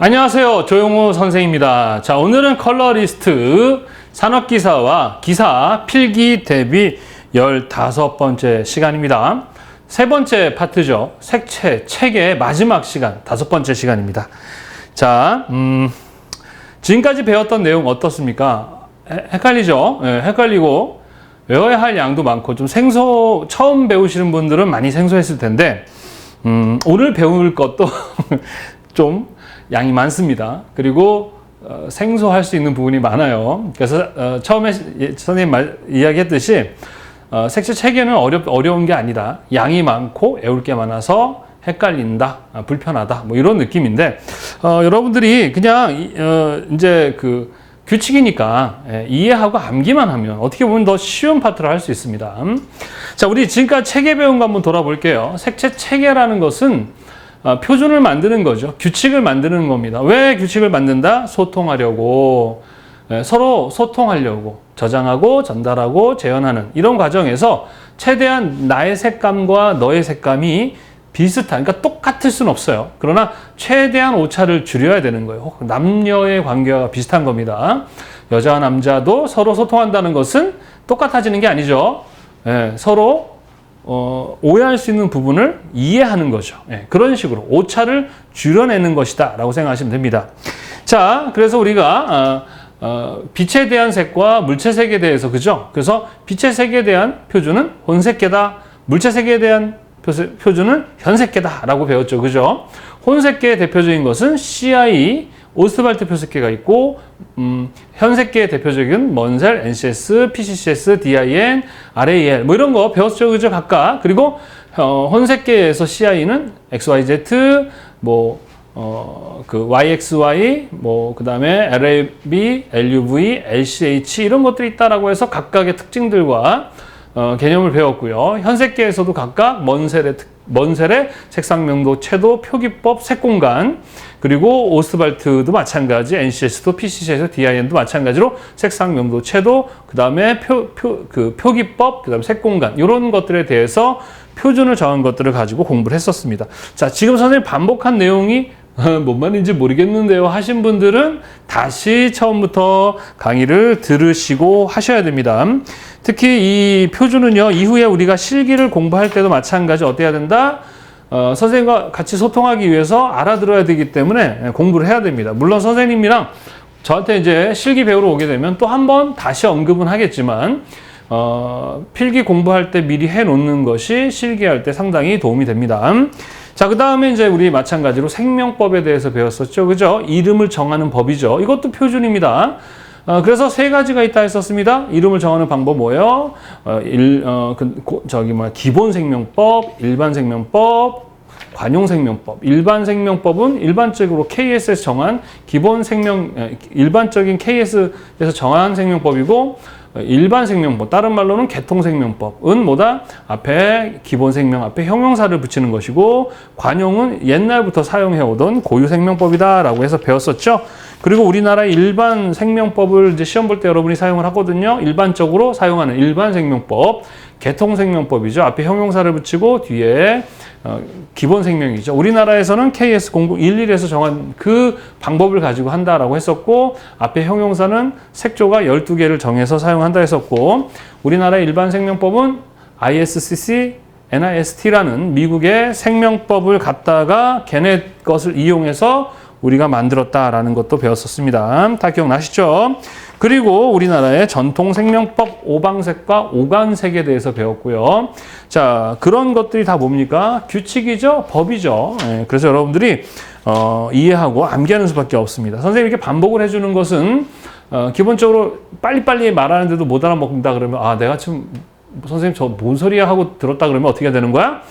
안녕하세요. 조용호 선생입니다. 자, 오늘은 컬러리스트 산업기사와 기사 필기 대비 15번째 시간입니다. 세 번째 파트죠. 색채, 책의 마지막 시간, 5번째 시간입니다. 자, 지금까지 배웠던 내용 어떻습니까? 헷갈리죠? 네, 헷갈리고 외워야 할 양도 많고 좀 처음 배우시는 분들은 많이 생소했을 텐데 오늘 배울 것도 좀 양이 많습니다. 그리고 생소할 수 있는 부분이 많아요. 그래서 처음에 선생님 이야기했듯이 색채 체계는 어려운 게 아니다. 양이 많고 외울 게 많아서 헷갈린다, 불편하다, 뭐 이런 느낌인데 여러분들이 그냥 이제 그 규칙이니까 이해하고 암기만 하면 어떻게 보면 더 쉬운 파트를 할 수 있습니다. 자, 우리 지금까지 체계 배운 거 한번 돌아볼게요. 색채 체계라는 것은 표준을 만드는 거죠. 규칙을 만드는 겁니다. 왜 규칙을 만든다? 소통하려고, 서로 소통하려고, 저장하고 전달하고 재현하는 이런 과정에서 최대한 나의 색감과 너의 색감이 비슷한, 그러니까 똑같을 수는 없어요. 그러나 최대한 오차를 줄여야 되는 거예요. 남녀의 관계가 비슷한 겁니다. 여자와 남자도 서로 소통한다는 것은 똑같아지는 게 아니죠. 서로 오해할 수 있는 부분을 이해하는 거죠. 그런 식으로 오차를 줄여내는 것이다 라고 생각하시면 됩니다. 자, 그래서 우리가 빛에 대한 색과 물체색에 대해서, 그죠? 그래서 빛의 색에 대한 표준은 혼색계다, 물체색에 대한 표준은 현색계다 라고 배웠죠. 그죠? 혼색계의 대표적인 것은 CI, 오스발트 표색계가 있고, 현색계의 대표적인 먼셀, NCS, PCCS, DIN, RAL 뭐 이런 거 배웠죠. 그죠? 각각. 그리고 혼색계에서 CI는 XYZ, 그 YXY, 그 다음에 LAB, LUV, LCH 이런 것들이 있다라고 해서 각각의 특징들과 개념을 배웠고요. 현색계에서도 각각 먼셀의 색상 명도, 채도, 표기법, 색공간, 그리고 오스발트도 마찬가지, NCS도, PCC에서 DIN도 마찬가지로 색상 명도, 채도, 그 다음에 표기법, 그 다음에 색공간 이런 것들에 대해서 표준을 정한 것들을 가지고 공부를 했었습니다. 자, 지금 선생님 반복한 내용이 뭔 말인지 모르겠는데요 하신 분들은 다시 처음부터 강의를 들으시고 하셔야 됩니다. 특히 이 표준은요, 이후에 우리가 실기를 공부할 때도 마찬가지 어때야 된다? 선생님과 같이 소통하기 위해서 알아들어야 되기 때문에 공부를 해야 됩니다. 물론 선생님이랑 저한테 이제 실기 배우러 오게 되면 또 한 번 다시 언급은 하겠지만 필기 공부할 때 미리 해놓는 것이 실기할 때 상당히 도움이 됩니다. 자, 그 다음에 이제 우리 마찬가지로 생명법에 대해서 배웠었죠. 그죠? 이름을 정하는 법이죠. 이것도 표준입니다. 그래서 세 가지가 있다 했었습니다. 이름을 정하는 방법 뭐예요? 기본 생명법, 일반 생명법, 관용 생명법. 일반 생명법은 일반적으로 KS에서 정한 일반적인 KS에서 정한 생명법이고, 일반 생명법, 다른 말로는 개통생명법은 뭐다? 앞에 기본 생명, 앞에 형용사를 붙이는 것이고, 관용은 옛날부터 사용해오던 고유생명법이다 라고 해서 배웠었죠. 그리고 우리나라의 일반 생명법을 이제 시험 볼 때 여러분이 사용을 하거든요. 일반적으로 사용하는 일반 생명법, 개통생명법이죠. 앞에 형용사를 붙이고 뒤에 기본 생명이죠. 우리나라에서는 KS 0011에서 정한 그 방법을 가지고 한다라고 했었고, 앞에 형용사는 색조가 12개를 정해서 사용한다 했었고, 우리나라의 일반 생명법은 ISCC NIST라는 미국의 생명법을 갖다가 걔네 것을 이용해서 우리가 만들었다라는 것도 배웠었습니다. 다 기억나시죠? 그리고 우리나라의 전통 생명법 오방색과 오간색에 대해서 배웠고요. 자, 그런 것들이 다 뭡니까? 규칙이죠? 법이죠. 그래서 여러분들이 이해하고 암기하는 수밖에 없습니다. 선생님이 이렇게 반복을 해주는 것은 기본적으로 빨리빨리 말하는데도 못 알아먹는다 그러면 내가 지금 선생님 저 뭔 소리야 하고 들었다 그러면 어떻게 해야 되는 거야?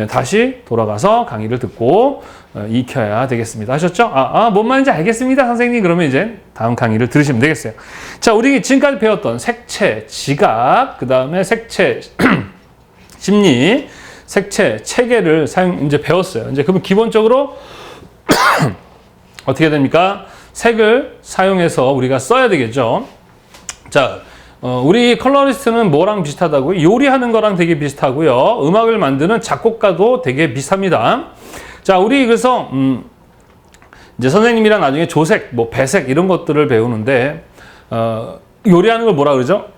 다시 돌아가서 강의를 듣고 익혀야 되겠습니다. 하셨죠? 뭔 말인지 알겠습니다, 선생님. 그러면 이제 다음 강의를 들으시면 되겠어요. 자, 우리 지금까지 배웠던 색채, 지각, 그 다음에 색채 심리, 색채 체계를 이제 배웠어요. 이제 그러면 기본적으로 어떻게 됩니까? 색을 사용해서 우리가 써야 되겠죠. 자, 우리 컬러리스트는 뭐랑 비슷하다고요? 요리하는 거랑 되게 비슷하고요. 음악을 만드는 작곡가도 되게 비슷합니다. 자, 우리 그래서 이제 선생님이랑 나중에 조색, 뭐 배색 이런 것들을 배우는데 요리하는 걸 뭐라 그러죠?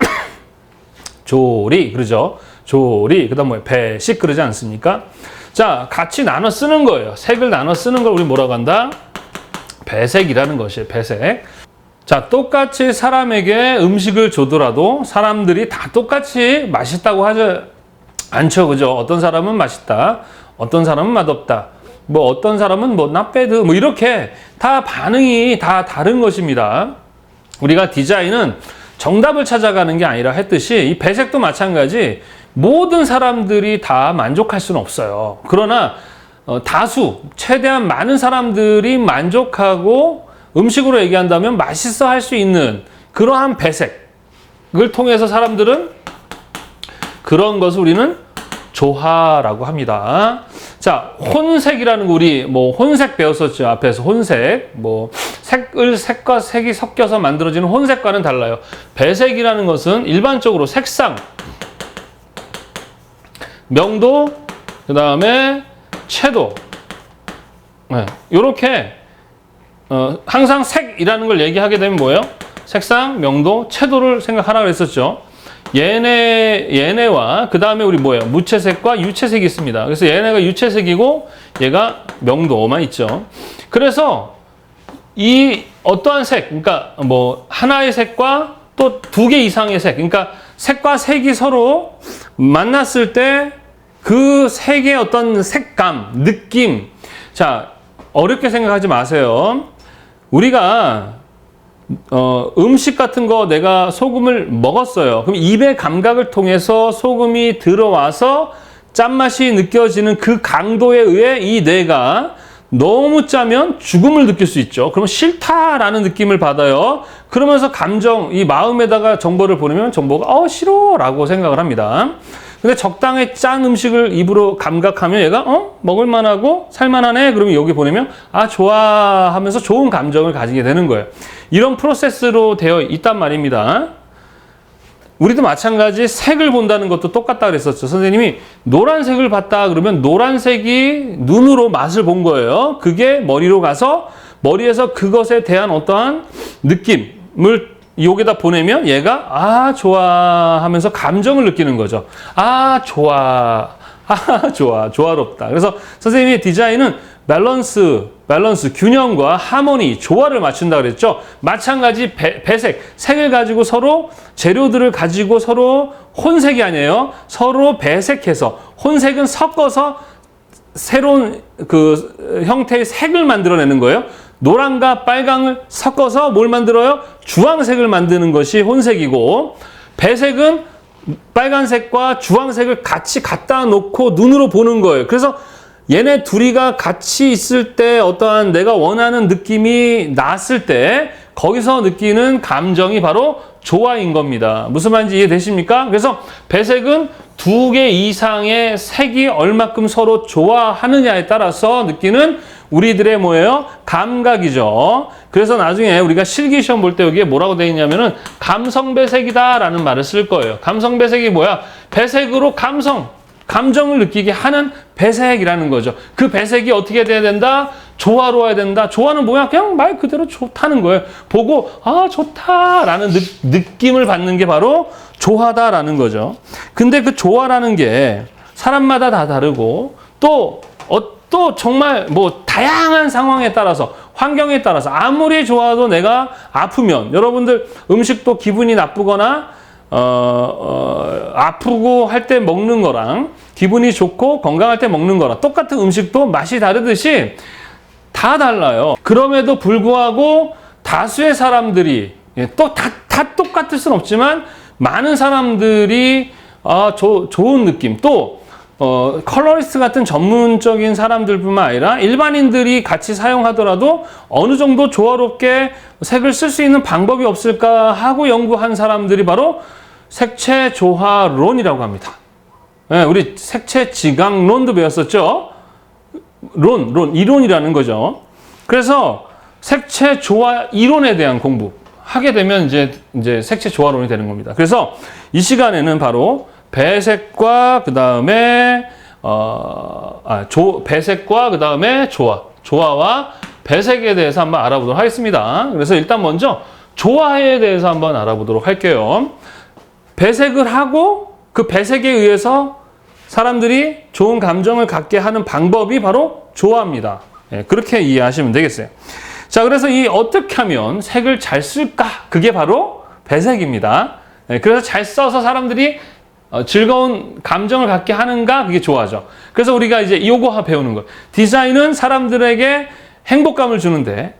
조리 그러죠. 조리 그다음 뭐 배식 그러지 않습니까? 자, 같이 나눠 쓰는 거예요. 색을 나눠 쓰는 걸 우리 뭐라고 한다? 배색이라는 것이에요. 배색. 자, 똑같이 사람에게 음식을 줘더라도 사람들이 다 똑같이 맛있다고 하지 않죠. 그죠? 어떤 사람은 맛있다. 어떤 사람은 맛없다. 뭐 어떤 사람은 뭐 not bad. 뭐 이렇게 다 반응이 다 다른 것입니다. 우리가 디자인은 정답을 찾아가는 게 아니라 했듯이 이 배색도 마찬가지 모든 사람들이 다 만족할 수는 없어요. 그러나 다수, 최대한 많은 사람들이 만족하고 음식으로 얘기한다면 맛있어 할 수 있는 그러한 배색을 통해서 사람들은 그런 것을 우리는 조화라고 합니다. 자, 혼색이라는 거 우리 뭐 혼색 배웠었죠. 앞에서 혼색. 뭐 색과 색이 섞여서 만들어지는 혼색과는 달라요. 배색이라는 것은 일반적으로 색상, 명도, 그 다음에 채도. 네, 이렇게 항상 색이라는 걸 얘기하게 되면 뭐예요? 색상, 명도, 채도를 생각하라 그랬었죠. 얘네와 그 다음에 우리 뭐예요? 무채색과 유채색이 있습니다. 그래서 얘네가 유채색이고 얘가 명도만 있죠. 그래서 이 어떠한 색, 그러니까 뭐 하나의 색과 또 두 개 이상의 색, 그러니까 색과 색이 서로 만났을 때 그 색의 어떤 색감, 느낌. 자, 어렵게 생각하지 마세요. 우리가 음식 같은 거 내가 소금을 먹었어요. 그럼 입의 감각을 통해서 소금이 들어와서 짠맛이 느껴지는 그 강도에 의해 이 뇌가 너무 짜면 죽음을 느낄 수 있죠. 그러면 싫다라는 느낌을 받아요. 그러면서 감정, 이 마음에다가 정보를 보내면 정보가 싫어 라고 생각을 합니다. 근데 적당히 짠 음식을 입으로 감각하면 얘가 먹을만하고 살만하네. 그러면 여기 보내면 좋아 하면서 좋은 감정을 가지게 되는 거예요. 이런 프로세스로 되어 있단 말입니다. 우리도 마찬가지 색을 본다는 것도 똑같다 그랬었죠. 선생님이 노란색을 봤다 그러면 노란색이 눈으로 맛을 본 거예요. 그게 머리로 가서 머리에서 그것에 대한 어떠한 느낌을 여기다 보내면 얘가 좋아 하면서 감정을 느끼는 거죠. 좋아. 좋아. 조화롭다. 그래서 선생님의 디자인은 밸런스, 균형과 하모니, 조화를 맞춘다 그랬죠. 마찬가지 배색, 색을 가지고 서로 재료들을 가지고 서로 혼색이 아니에요. 서로 배색해서 혼색은 섞어서 새로운 그 형태의 색을 만들어내는 거예요. 노란과 빨강을 섞어서 뭘 만들어요? 주황색을 만드는 것이 혼색이고, 배색은 빨간색과 주황색을 같이 갖다 놓고 눈으로 보는 거예요. 그래서 얘네 둘이가 같이 있을 때 어떠한 내가 원하는 느낌이 났을 때 거기서 느끼는 감정이 바로 조화인 겁니다. 무슨 말인지 이해되십니까? 그래서 배색은 두 개 이상의 색이 얼마큼 서로 좋아하느냐에 따라서 느끼는 우리들의 뭐예요? 감각이죠. 그래서 나중에 우리가 실기시험 볼 때 여기에 뭐라고 되어 있냐면은 감성배색이다 라는 말을 쓸 거예요. 감성배색이 뭐야? 배색으로 감정을 느끼게 하는 배색이라는 거죠. 그 배색이 어떻게 돼야 된다? 조화로워야 된다. 조화는 뭐야? 그냥 말 그대로 좋다는 거예요. 보고 좋다라는 느낌을 받는 게 바로 조화다라는 거죠. 근데 그 조화라는 게 사람마다 다 다르고 또 정말 뭐 다양한 상황에 따라서 환경에 따라서 아무리 좋아도 내가 아프면 여러분들 음식도 기분이 나쁘거나 아프고 할 때 먹는 거랑 기분이 좋고 건강할 때 먹는 거랑 똑같은 음식도 맛이 다르듯이 다 달라요. 그럼에도 불구하고 다수의 사람들이 또 다 똑같을 순 없지만 많은 사람들이 좋은 느낌 또 컬러리스트 같은 전문적인 사람들뿐만 아니라 일반인들이 같이 사용하더라도 어느 정도 조화롭게 색을 쓸 수 있는 방법이 없을까 하고 연구한 사람들이 바로 색채 조화론이라고 합니다. 네, 우리 색채 지각론도 배웠었죠. 이론이라는 거죠. 그래서 색채 조화 이론에 대한 공부 하게 되면 이제 색채 조화론이 되는 겁니다. 그래서 이 시간에는 바로 배색과 그다음에 배색과 그다음에 조화와 배색에 대해서 한번 알아보도록 하겠습니다. 그래서 일단 먼저 조화에 대해서 한번 알아보도록 할게요. 배색을 하고 그 배색에 의해서 사람들이 좋은 감정을 갖게 하는 방법이 바로 조화입니다. 예, 그렇게 이해하시면 되겠어요. 자, 그래서 이 어떻게 하면 색을 잘 쓸까? 그게 바로 배색입니다. 예, 그래서 잘 써서 사람들이 즐거운 감정을 갖게 하는가? 그게 조화죠. 그래서 우리가 이제 요거 배우는 거예요. 디자인은 사람들에게 행복감을 주는데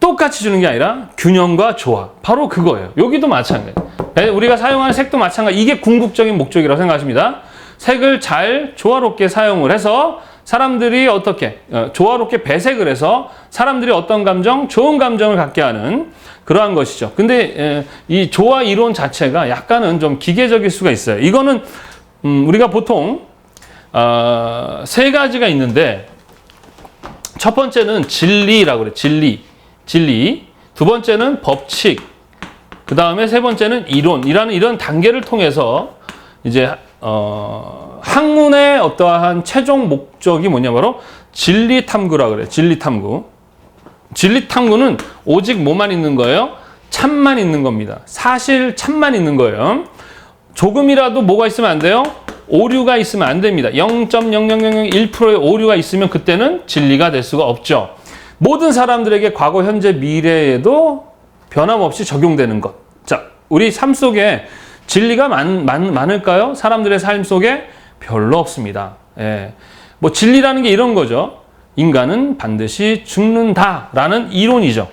똑같이 주는 게 아니라 균형과 조화. 바로 그거예요. 여기도 마찬가지예요. 우리가 사용하는 색도 마찬가지. 이게 궁극적인 목적이라고 생각하십니다. 색을 잘 조화롭게 사용을 해서 사람들이 어떻게 조화롭게 배색을 해서 사람들이 어떤 감정, 좋은 감정을 갖게 하는 그러한 것이죠. 근데 이 조화 이론 자체가 약간은 좀 기계적일 수가 있어요. 이거는 우리가 보통 세 가지가 있는데 첫 번째는 진리라고 그래요. 진리. 두 번째는 법칙. 그 다음에 세 번째는 이론이라는 이런 단계를 통해서 이제 학문의 어떠한 최종 목적이 뭐냐 바로 진리 탐구라고 그래요. 진리 탐구. 진리 탐구는 오직 뭐만 있는 거예요? 참만 있는 겁니다. 사실 참만 있는 거예요. 조금이라도 뭐가 있으면 안 돼요? 오류가 있으면 안 됩니다. 0.0001%의 오류가 있으면 그때는 진리가 될 수가 없죠. 모든 사람들에게 과거, 현재, 미래에도 변함없이 적용되는 것. 자, 우리 삶 속에 진리가 많을까요? 사람들의 삶 속에 별로 없습니다. 예. 뭐 진리라는 게 이런 거죠. 인간은 반드시 죽는다라는 이론이죠.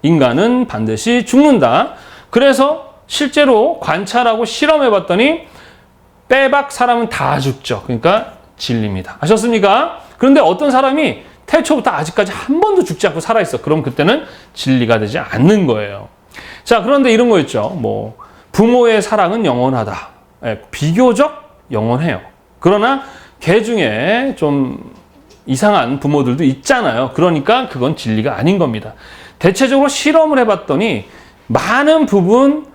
인간은 반드시 죽는다. 그래서 실제로 관찰하고 실험해 봤더니 빼박 사람은 다 죽죠. 그러니까 진리입니다. 아셨습니까? 그런데 어떤 사람이 태초부터 아직까지 한 번도 죽지 않고 살아있어. 그럼 그때는 진리가 되지 않는 거예요. 자, 그런데 이런 거 있죠. 뭐 부모의 사랑은 영원하다. 예, 비교적 영원해요. 그러나 개 중에 좀 이상한 부모들도 있잖아요. 그러니까 그건 진리가 아닌 겁니다. 대체적으로 실험을 해봤더니 많은 부분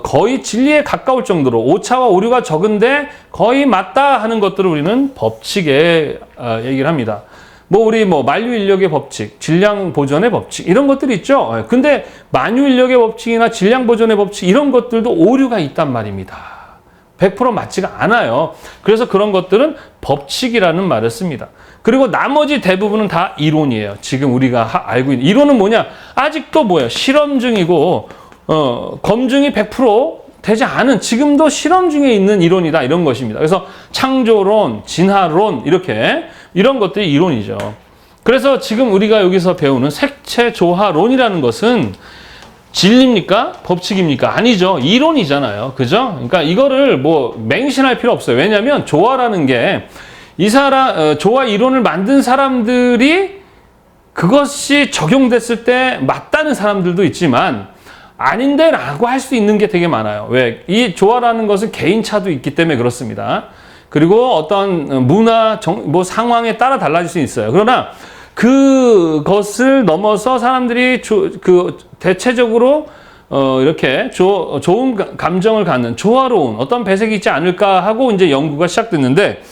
거의 진리에 가까울 정도로 오차와 오류가 적은데 거의 맞다 하는 것들을 우리는 법칙에 얘기를 합니다. 우리 만유 인력의 법칙, 질량 보존의 법칙 이런 것들이 있죠. 근데 만유 인력의 법칙이나 질량 보존의 법칙 이런 것들도 오류가 있단 말입니다. 100% 맞지가 않아요. 그래서 그런 것들은 법칙이라는 말을 씁니다. 그리고 나머지 대부분은 다 이론이에요. 지금 우리가 알고 있는 이론은 뭐냐? 아직도 뭐예요? 실험 중이고 검증이 100% 되지 않은 지금도 실험 중에 있는 이론이다 이런 것입니다. 그래서 창조론, 진화론 이런 것들이 이론이죠. 그래서 지금 우리가 여기서 배우는 색채 조화론이라는 것은 진리입니까? 법칙입니까? 아니죠. 이론이잖아요. 그죠? 그러니까 이거를 맹신할 필요 없어요. 왜냐하면 조화라는 게 조화 이론을 만든 사람들이 그것이 적용됐을 때 맞다는 사람들도 있지만 아닌데 라고 할 수 있는 게 되게 많아요. 왜? 이 조화라는 것은 개인차도 있기 때문에 그렇습니다. 그리고 어떤 문화, 상황에 따라 달라질 수 있어요. 그러나 그것을 넘어서 사람들이 대체적으로 이렇게 좋은 감정을 갖는 조화로운 어떤 배색이 있지 않을까 하고 이제 연구가 시작됐는데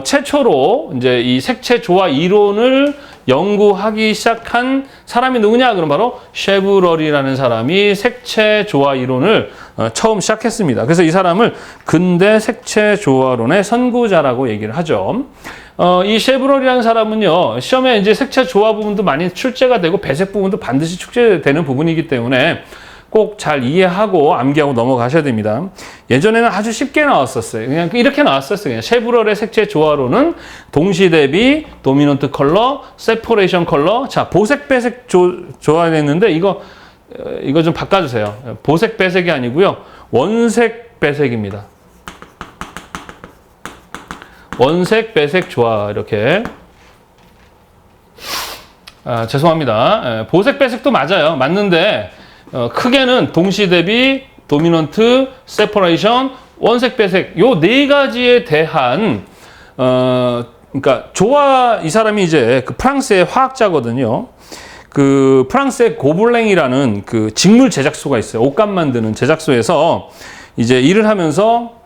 최초로 이제 이 색채 조화 이론을 연구하기 시작한 사람이 누구냐? 그럼 바로 쉐브럴이라는 사람이 색채 조화 이론을 처음 시작했습니다. 그래서 이 사람을 근대 색채 조화론의 선구자라고 얘기를 하죠. 이 쉐브럴이라는 사람은요, 시험에 이제 색채 조화 부분도 많이 출제가 되고 배색 부분도 반드시 출제되는 부분이기 때문에 꼭 잘 이해하고 암기하고 넘어가셔야 됩니다. 예전에는 아주 쉽게 나왔었어요. 그냥 이렇게 나왔었어요. 그냥 쉐브럴의 색채 조화론은 동시 대비, 도미넌트 컬러, 세퍼레이션 컬러. 자, 보색 배색 조화했는데 이거 좀 바꿔주세요. 보색 배색이 아니고요. 원색 배색입니다. 원색 배색 조화 이렇게. 죄송합니다. 보색 배색도 맞아요. 맞는데 크게는 동시 대비, 도미넌트, 세퍼레이션, 원색 배색 요 네 가지에 대한 그러니까 조화 이 사람이 이제 그 프랑스의 화학자거든요. 그 프랑스의 고블랭이라는 그 직물 제작소가 있어요. 옷감 만드는 제작소에서 이제 일을 하면서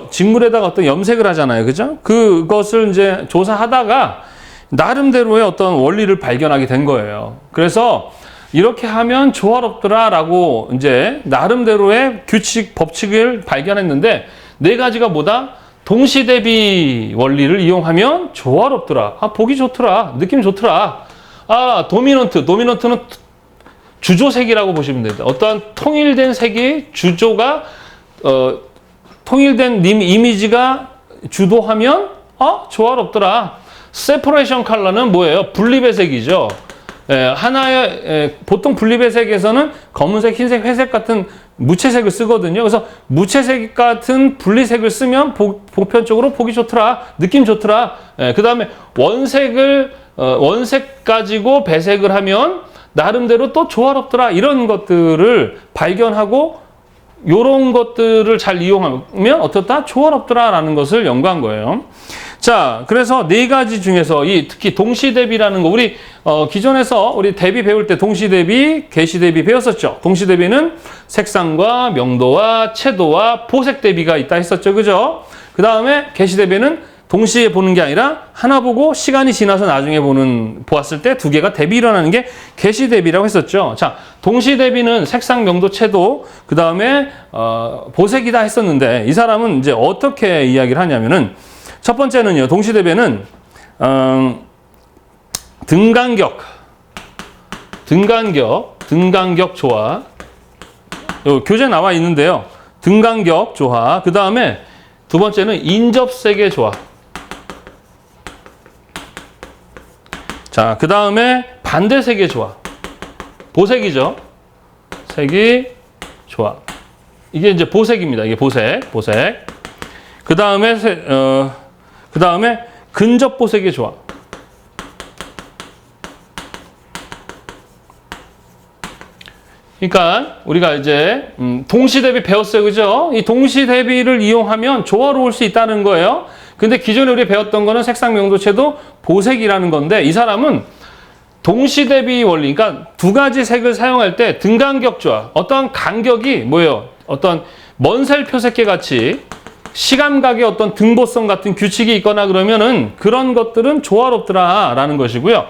직물에다가 어떤 염색을 하잖아요. 그죠? 그것을 이제 조사하다가 나름대로의 어떤 원리를 발견하게 된 거예요. 그래서 이렇게 하면 조화롭더라라고 이제 나름대로의 규칙, 법칙을 발견했는데 네 가지가 뭐다? 동시 대비 원리를 이용하면 조화롭더라. 아, 보기 좋더라. 느낌 좋더라. 아, 도미넌트는 주조색이라고 보시면 됩니다. 어떠한 통일된 색이 주조가 통일된 이미지가 주도하면 조화롭더라. 세퍼레이션 컬러는 뭐예요? 분리배색이죠. 하나의 보통 분리배색에서는 검은색, 흰색, 회색 같은 무채색을 쓰거든요. 그래서 무채색 같은 분리색을 쓰면 보편적으로 보기 좋더라, 느낌 좋더라. 그 다음에 원색 가지고 배색을 하면 나름대로 또 조화롭더라. 이런 것들을 발견하고 이런 것들을 잘 이용하면 어떻다? 조화롭더라라는 것을 연구한 거예요. 자, 그래서 네 가지 중에서 특히 동시 대비라는 거 우리 기존에서 우리 대비 배울 때 동시 대비, 개시 대비 배웠었죠. 동시 대비는 색상과 명도와 채도와 보색 대비가 있다 했었죠. 그죠? 그 다음에 개시 대비는 동시에 보는 게 아니라 하나 보고 시간이 지나서 나중에 보았을 때 두 개가 대비 일어나는 게 개시 대비라고 했었죠. 자, 동시 대비는 색상, 명도, 채도, 그 다음에 보색이다 했었는데 이 사람은 이제 어떻게 이야기를 하냐면은 첫 번째는요, 동시 대비는 등간격 조화. 교재 나와 있는데요. 등간격 조화. 그 다음에 두 번째는 인접색의 조화. 자, 그 다음에 반대색의 조화. 보색이죠. 색이 조화. 이게 이제 보색입니다. 이게 보색. 그 다음에 근접 보색의 조화. 그러니까 우리가 이제 동시 대비 배웠어요. 그죠? 이 동시 대비를 이용하면 조화로울 수 있다는 거예요. 근데 기존에 우리 배웠던 거는 색상, 명도, 채도, 보색이라는 건데 이 사람은 동시 대비 원리, 그러니까 두 가지 색을 사용할 때 등간격 조화, 어떤 간격이 뭐예요? 어떤 먼셀 표색계 같이 시감각의 어떤 등보성 같은 규칙이 있거나 그러면은 그런 것들은 조화롭더라라는 것이고요.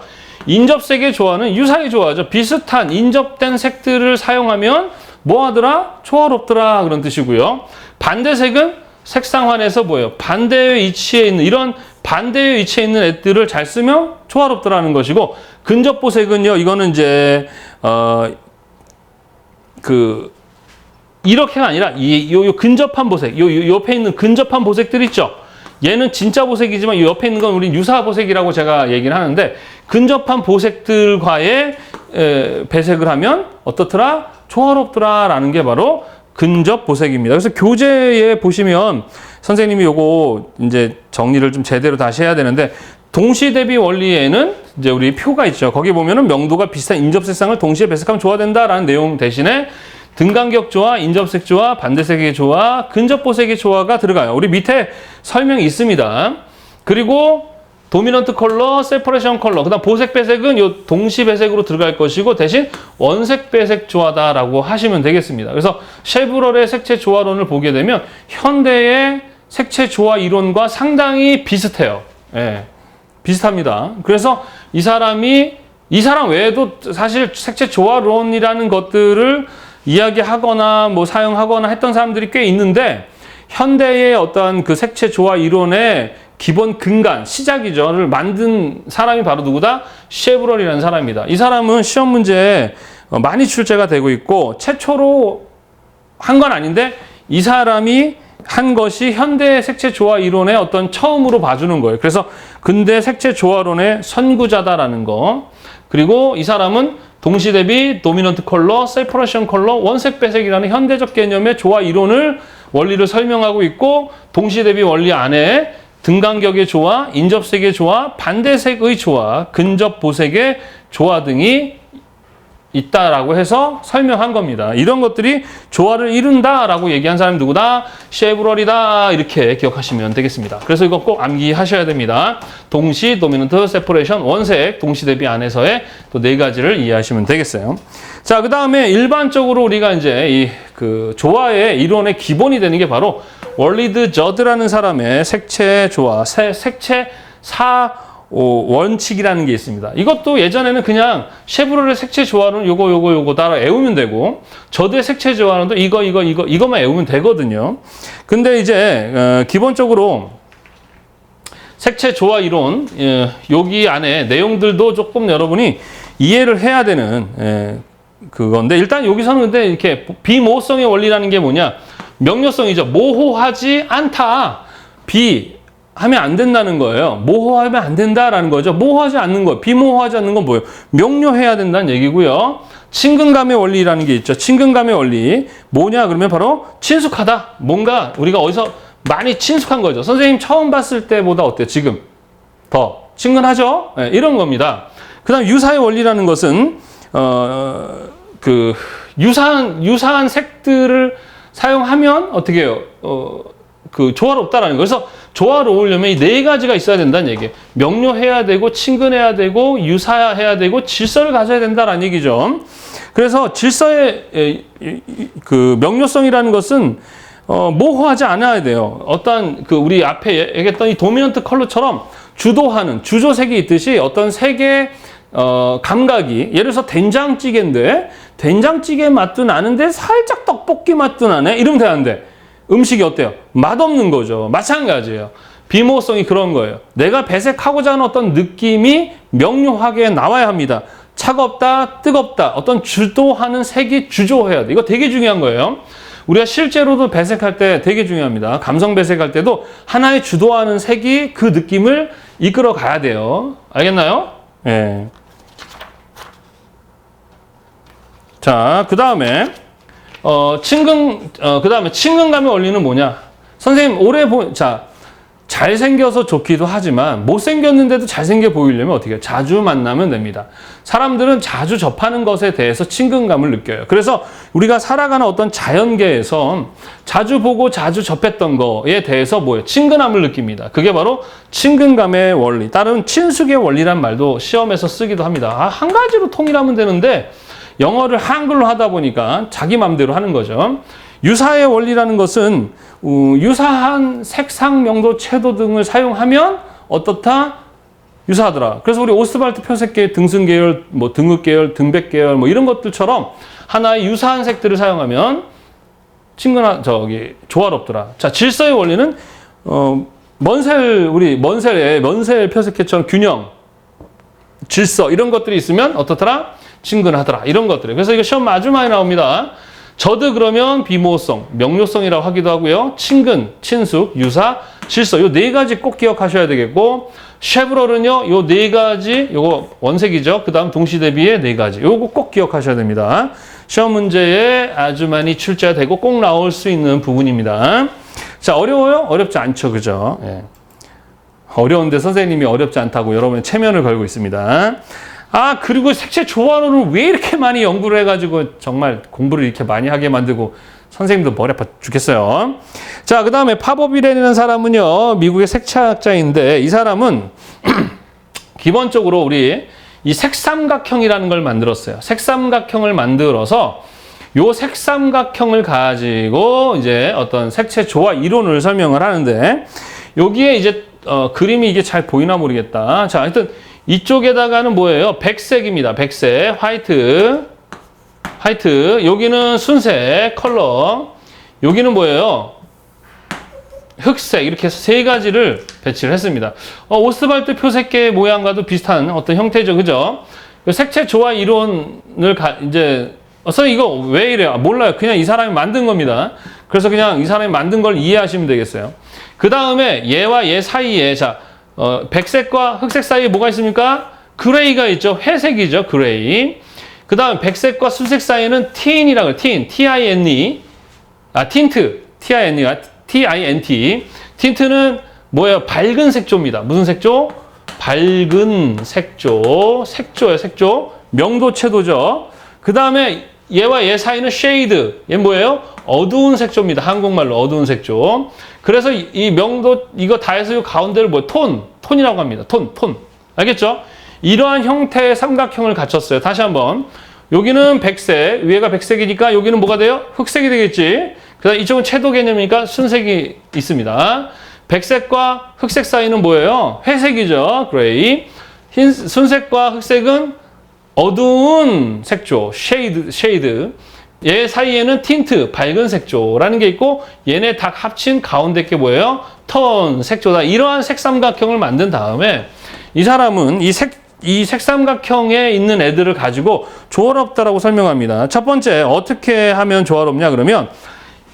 인접색의 조화는 유사의 조화죠. 비슷한 인접된 색들을 사용하면 뭐하더라? 조화롭더라 그런 뜻이고요. 반대색은 색상환에서 뭐예요? 반대의 위치에 있는 이런 반대의 위치에 있는 애들을 잘 쓰면 조화롭더라는 것이고 근접보색은요. 이거는 이제 이렇게가 아니라 요 근접한 보색, 요 옆에 있는 근접한 보색들 있죠. 얘는 진짜 보색이지만 이 옆에 있는 건 우리 유사 보색이라고 제가 얘기를 하는데 근접한 보색들과의 배색을 하면 어떻더라? 조화롭더라라는 게 바로 근접 보색입니다. 그래서 교재에 보시면 선생님이 요거 이제 정리를 좀 제대로 다시 해야 되는데 동시 대비 원리에는 이제 우리 표가 있죠. 거기 보면은 명도가 비슷한 인접 색상을 동시에 배색하면 조화된다라는 내용 대신에 등간격 조화, 인접색 조화, 반대색의 조화, 근접 보색의 조화가 들어가요. 우리 밑에 설명이 있습니다. 그리고 도미넌트 컬러, 세퍼레이션 컬러, 그다음 보색 배색은 요 동시 배색으로 들어갈 것이고 대신 원색 배색 조화다라고 하시면 되겠습니다. 그래서 쉐브럴의 색채 조화론을 보게 되면 현대의 색채 조화 이론과 상당히 비슷해요. 예, 비슷합니다. 그래서 이 사람 외에도 사실 색채 조화론이라는 것들을 이야기하거나 뭐 사용하거나 했던 사람들이 꽤 있는데 현대의 어떤 그 색채 조화 이론의 기본 근간, 시작이죠.를 만든 사람이 바로 누구다? 쉐브럴이라는 사람입니다. 이 사람은 시험 문제에 많이 출제가 되고 있고 최초로 한 건 아닌데 이 사람이 한 것이 현대 색채 조화 이론의 어떤 처음으로 봐주는 거예요. 그래서 근대 색채 조화론의 선구자다라는 거. 그리고 이 사람은 동시 대비, 도미넌트 컬러, 세퍼레이션 컬러, 원색 배색이라는 현대적 개념의 조화 이론을 원리를 설명하고 있고 동시 대비 원리 안에 등간격의 조화, 인접색의 조화, 반대색의 조화, 근접 보색의 조화 등이 있다라고 해서 설명한 겁니다. 이런 것들이 조화를 이룬다라고 얘기한 사람이 누구다? 쉐브럴이다. 이렇게 기억하시면 되겠습니다. 그래서 이거 꼭 암기하셔야 됩니다. 동시, 도미넌트, 세퍼레이션, 원색, 동시 대비 안에서의 또 네 가지를 이해하시면 되겠어요. 자, 그 다음에 일반적으로 우리가 이제 그 조화의 이론의 기본이 되는 게 바로 월리드 저드라는 사람의 색채 조화, 색채 원칙이라는 게 있습니다. 이것도 예전에는 그냥 쉐브로레 색채 조화로는 요거 따라 외우면 되고, 저도의 색채 조화로도 이것만 외우면 되거든요. 근데 이제 기본적으로 색채 조화 이론, 여기 안에 내용들도 조금 여러분이 이해를 해야 되는 그건데, 일단 여기서는 근데 이렇게 비모호성의 원리라는 게 뭐냐? 명료성이죠. 모호하지 않다. 하면 안 된다는 거예요. 모호하면 안 된다라는 거죠. 모호하지 않는 거, 비모호하지 않는 건 뭐예요? 명료해야 된다는 얘기고요. 친근감의 원리라는 게 있죠. 친근감의 원리. 뭐냐? 그러면 바로 친숙하다. 뭔가 우리가 어디서 많이 친숙한 거죠. 선생님 처음 봤을 때보다 어때요? 지금 더 친근하죠? 네, 이런 겁니다. 그 다음 유사의 원리라는 것은 유사한 색들을 사용하면 어떻게 해요? 조화롭다라는 거예요. 그래서 조화로우려면 이 네 가지가 있어야 된다는 얘기예요. 명료해야 되고, 친근해야 되고, 유사해야 되고, 질서를 가져야 된다라는 얘기죠. 그래서 질서의 명료성이라는 것은 모호하지 않아야 돼요. 어떤 우리 앞에 얘기했던 이 도미넌트 컬러처럼 주도하는 주조색이 있듯이 어떤 색의 감각이, 예를 들어서 된장찌개인데 된장찌개 맛도 나는데 살짝 떡볶이 맛도 나네? 이러면 되는데 음식이 어때요? 맛없는 거죠. 마찬가지예요. 비모성이 그런 거예요. 내가 배색하고자 하는 어떤 느낌이 명료하게 나와야 합니다. 차갑다, 뜨겁다, 어떤 주도하는 색이 주조해야 돼. 이거 되게 중요한 거예요. 우리가 실제로도 배색할 때 되게 중요합니다. 감성 배색할 때도 하나의 주도하는 색이 그 느낌을 이끌어 가야 돼요. 알겠나요? 예. 자, 그 다음에 친근감의 원리는 뭐냐? 선생님, 잘생겨서 좋기도 하지만, 못생겼는데도 잘생겨 보이려면 어떻게 해요? 자주 만나면 됩니다. 사람들은 자주 접하는 것에 대해서 친근감을 느껴요. 그래서 우리가 살아가는 어떤 자연계에서 자주 보고 자주 접했던 거에 대해서 뭐예요? 친근함을 느낍니다. 그게 바로 친근감의 원리. 다른 친숙의 원리란 말도 시험에서 쓰기도 합니다. 한 가지로 통일하면 되는데, 영어를 한글로 하다 보니까 자기 마음대로 하는 거죠. 유사의 원리라는 것은 유사한 색상, 명도, 채도 등을 사용하면 어떻다? 유사하더라. 그래서 우리 오스발트 표색 계열, 등승 계열, 등읍 계열, 등백 계열 이런 것들처럼 하나의 유사한 색들을 사용하면 조화롭더라. 자, 질서의 원리는 먼셀 표색계처럼 균형, 질서 이런 것들이 있으면 어떻더라? 친근하더라. 이런 것들이에요. 그래서 이거 시험 아주 많이 나옵니다. 저도 그러면 비모성, 명료성이라고 하기도 하고요. 친근, 친숙, 유사, 질서 요 네 가지 꼭 기억하셔야 되겠고, 쉐브롤은요 요 네 가지, 요거 원색이죠. 그 다음 동시 대비의 네 가지, 요거 꼭 기억하셔야 됩니다. 시험 문제에 아주 많이 출제되고 꼭 나올 수 있는 부분입니다. 자, 어려워요? 어렵지 않죠, 그죠? 예. 어려운데 선생님이 어렵지 않다고 여러분의 체면을 걸고 있습니다. 그리고 색채 조화로는 왜 이렇게 많이 연구를 해가지고 정말 공부를 이렇게 많이 하게 만들고 선생님도 머리 아파 죽겠어요. 자, 그 다음에 파보빌이라는 사람은요, 미국의 색채학자인데 이 사람은 기본적으로 우리 이 색삼각형이라는 걸 만들었어요. 색삼각형을 만들어서 요 색삼각형을 가지고 이제 어떤 색채 조화 이론을 설명을 하는데, 여기에 이제 그림이 이게 잘 보이나 모르겠다. 자, 하여튼 이쪽에다가는 뭐예요? 백색입니다. 백색, 화이트. 여기는 순색, 컬러. 여기는 뭐예요? 흑색. 이렇게 해서 세 가지를 배치를 했습니다. 오스발트 표색계 모양과도 비슷한 어떤 형태죠. 그죠? 색채 조화 이론을 선생님 이거 왜 이래요? 몰라요. 그냥 이 사람이 만든 겁니다. 그래서 그냥 이 사람이 만든 걸 이해하시면 되겠어요. 그 다음에 얘와 얘 사이에, 백색과 흑색 사이에 뭐가 있습니까? 그레이가 있죠. 회색이죠. 그레이. 그 다음 백색과 순색 사이에는 틴이라고 해요. T-I-N-E. 틴트. T-I-N-T. 틴트는 뭐예요? 밝은 색조입니다. 무슨 색조? 밝은 색조. 색조예요. 색조. 명도, 채도죠. 그 다음에 얘와 얘 사이는 쉐이드. 얘는 뭐예요? 어두운 색조입니다. 한국말로 어두운 색조. 그래서 이 명도, 이거 다 해서 이 가운데를 톤이라고 합니다. 톤. 알겠죠? 이러한 형태의 삼각형을 갖췄어요. 다시 한번. 여기는 백색, 위에가 백색이니까 여기는 뭐가 돼요? 흑색이 되겠지. 그 다음 이쪽은 채도 개념이니까 순색이 있습니다. 백색과 흑색 사이는 뭐예요? 회색이죠. 그레이. 순색과 흑색은 어두운 색조, 쉐이드. 얘 사이에는 틴트, 밝은 색조라는 게 있고 얘네 다 합친 가운데 게 뭐예요? 톤, 색조다. 이러한 색삼각형을 만든 다음에 이 사람은 이 색삼각형에 있는 애들을 가지고 조화롭다라고 설명합니다. 첫 번째, 어떻게 하면 조화롭냐 그러면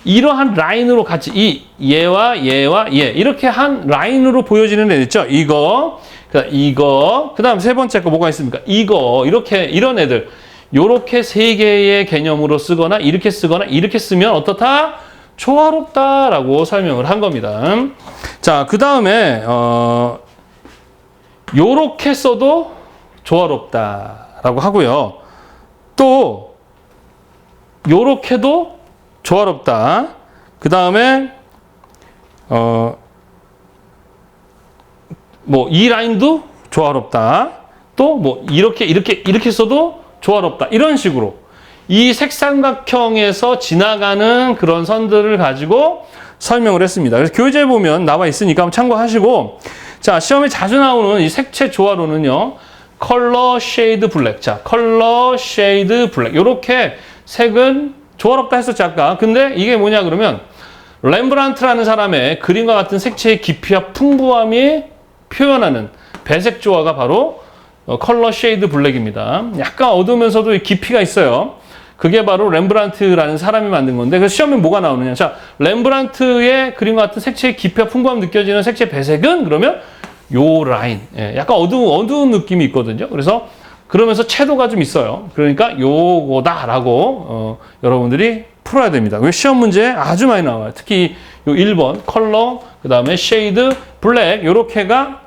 이러한 라인으로 같이 얘와 얘 이렇게 한 라인으로 보여지는 애 있죠? 이거, 그 다음 세 번째 거 뭐가 있습니까? 이렇게 이런 애들 요렇게 세 개의 개념으로 쓰거나 이렇게 쓰면 어떻다? 조화롭다라고 설명을 한 겁니다. 자, 그 다음에 요렇게 써도 조화롭다라고 하고요. 또 요렇게도 조화롭다. 그 다음에 뭐 이 라인도 조화롭다. 또 뭐 이렇게 써도 조화롭다. 이런 식으로 이 색삼각형에서 지나가는 그런 선들을 가지고 설명을 했습니다. 그래서 교재에 보면 나와 있으니까 한번 참고하시고, 자, 시험에 자주 나오는 이 색채 조화로는요, 컬러 쉐이드 블랙. 자, 컬러 쉐이드 블랙. 요렇게 색은 조화롭다 했었죠, 아까. 근데 이게 뭐냐 그러면 렘브란트라는 사람의 그림과 같은 색채의 깊이와 풍부함이 표현하는 배색 조화가 바로 컬러 쉐이드 블랙입니다. 약간 어두우면서도 깊이가 있어요. 그게 바로 렘브란트라는 사람이 만든 건데, 그래서 시험에 뭐가 나오느냐. 자, 렘브란트의 그림과 같은 색채의 깊이와 풍부함 느껴지는 색채 배색은 그러면 요 라인. 약간 어두운 느낌이 있거든요. 그래서 그러면서 채도가 좀 있어요. 그러니까 요거다라고 여러분들이 풀어야 됩니다. 시험 문제에 아주 많이 나와요. 특히 요 1번 컬러, 그 다음에 쉐이드, 블랙 요렇게가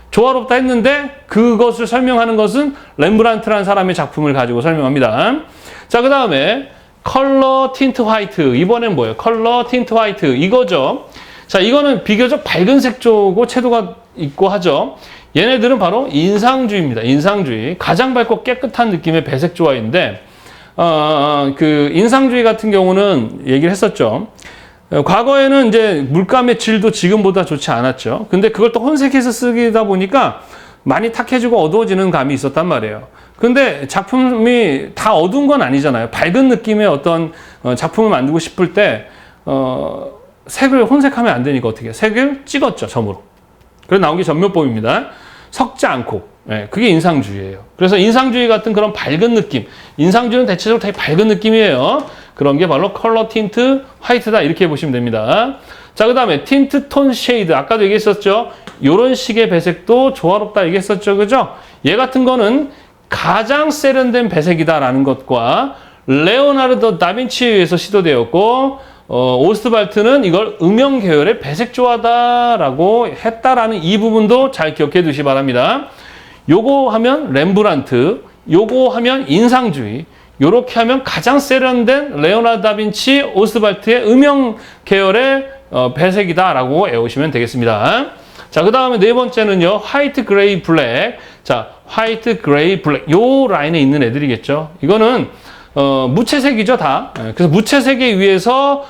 조화롭다 했는데 그것을 설명하는 것은 렘브란트라는 사람의 작품을 가지고 설명합니다. 자, 그 다음에 컬러 틴트 화이트. 이번엔 뭐예요? 컬러 틴트 화이트. 이거죠. 자, 이거는 비교적 밝은 색조고 채도가 있고 하죠. 얘네들은 바로 인상주의입니다. 인상주의. 가장 밝고 깨끗한 느낌의 배색 조화인데, 그 인상주의 같은 경우는 얘기를 했었죠. 과거에는 이제 물감의 질도 지금보다 좋지 않았죠. 근데 그걸 또 혼색해서 쓰다 보니까 많이 탁해지고 어두워지는 감이 있었단 말이에요. 근데 작품이 다 어두운 건 아니잖아요. 밝은 느낌의 어떤 작품을 만들고 싶을 때 색을 혼색하면 안 되니까 어떻게 해요? 색을 찍었죠, 점으로. 그래서 나온 게 전묘법입니다. 섞지 않고. 그게 인상주의예요. 그래서 인상주의 같은 그런 밝은 느낌. 인상주의는 대체적으로 되게 밝은 느낌이에요. 그런 게 바로 컬러 틴트 화이트다. 이렇게 보시면 됩니다. 자, 그 다음에 틴트 톤 쉐이드. 아까도 얘기했었죠. 이런 식의 배색도 조화롭다 얘기했었죠. 그죠? 얘 같은 거는 가장 세련된 배색이다라는 것과 레오나르도 다빈치에 의해서 시도되었고, 오스트발트는 이걸 음영 계열의 배색 조화다라고 했다라는 이 부분도 잘 기억해 두시기 바랍니다. 요거 하면 렘브란트, 요거 하면 인상주의, 요렇게 하면 가장 세련된 레오나르도 다빈치, 오스트발트의 음영 계열의 배색이다라고 외우시면 되겠습니다. 자, 그 다음에 네 번째는요, 화이트, 그레이, 블랙. 자, 화이트, 그레이, 블랙. 요 라인에 있는 애들이겠죠. 이거는 무채색이죠, 다. 그래서 무채색에 의해서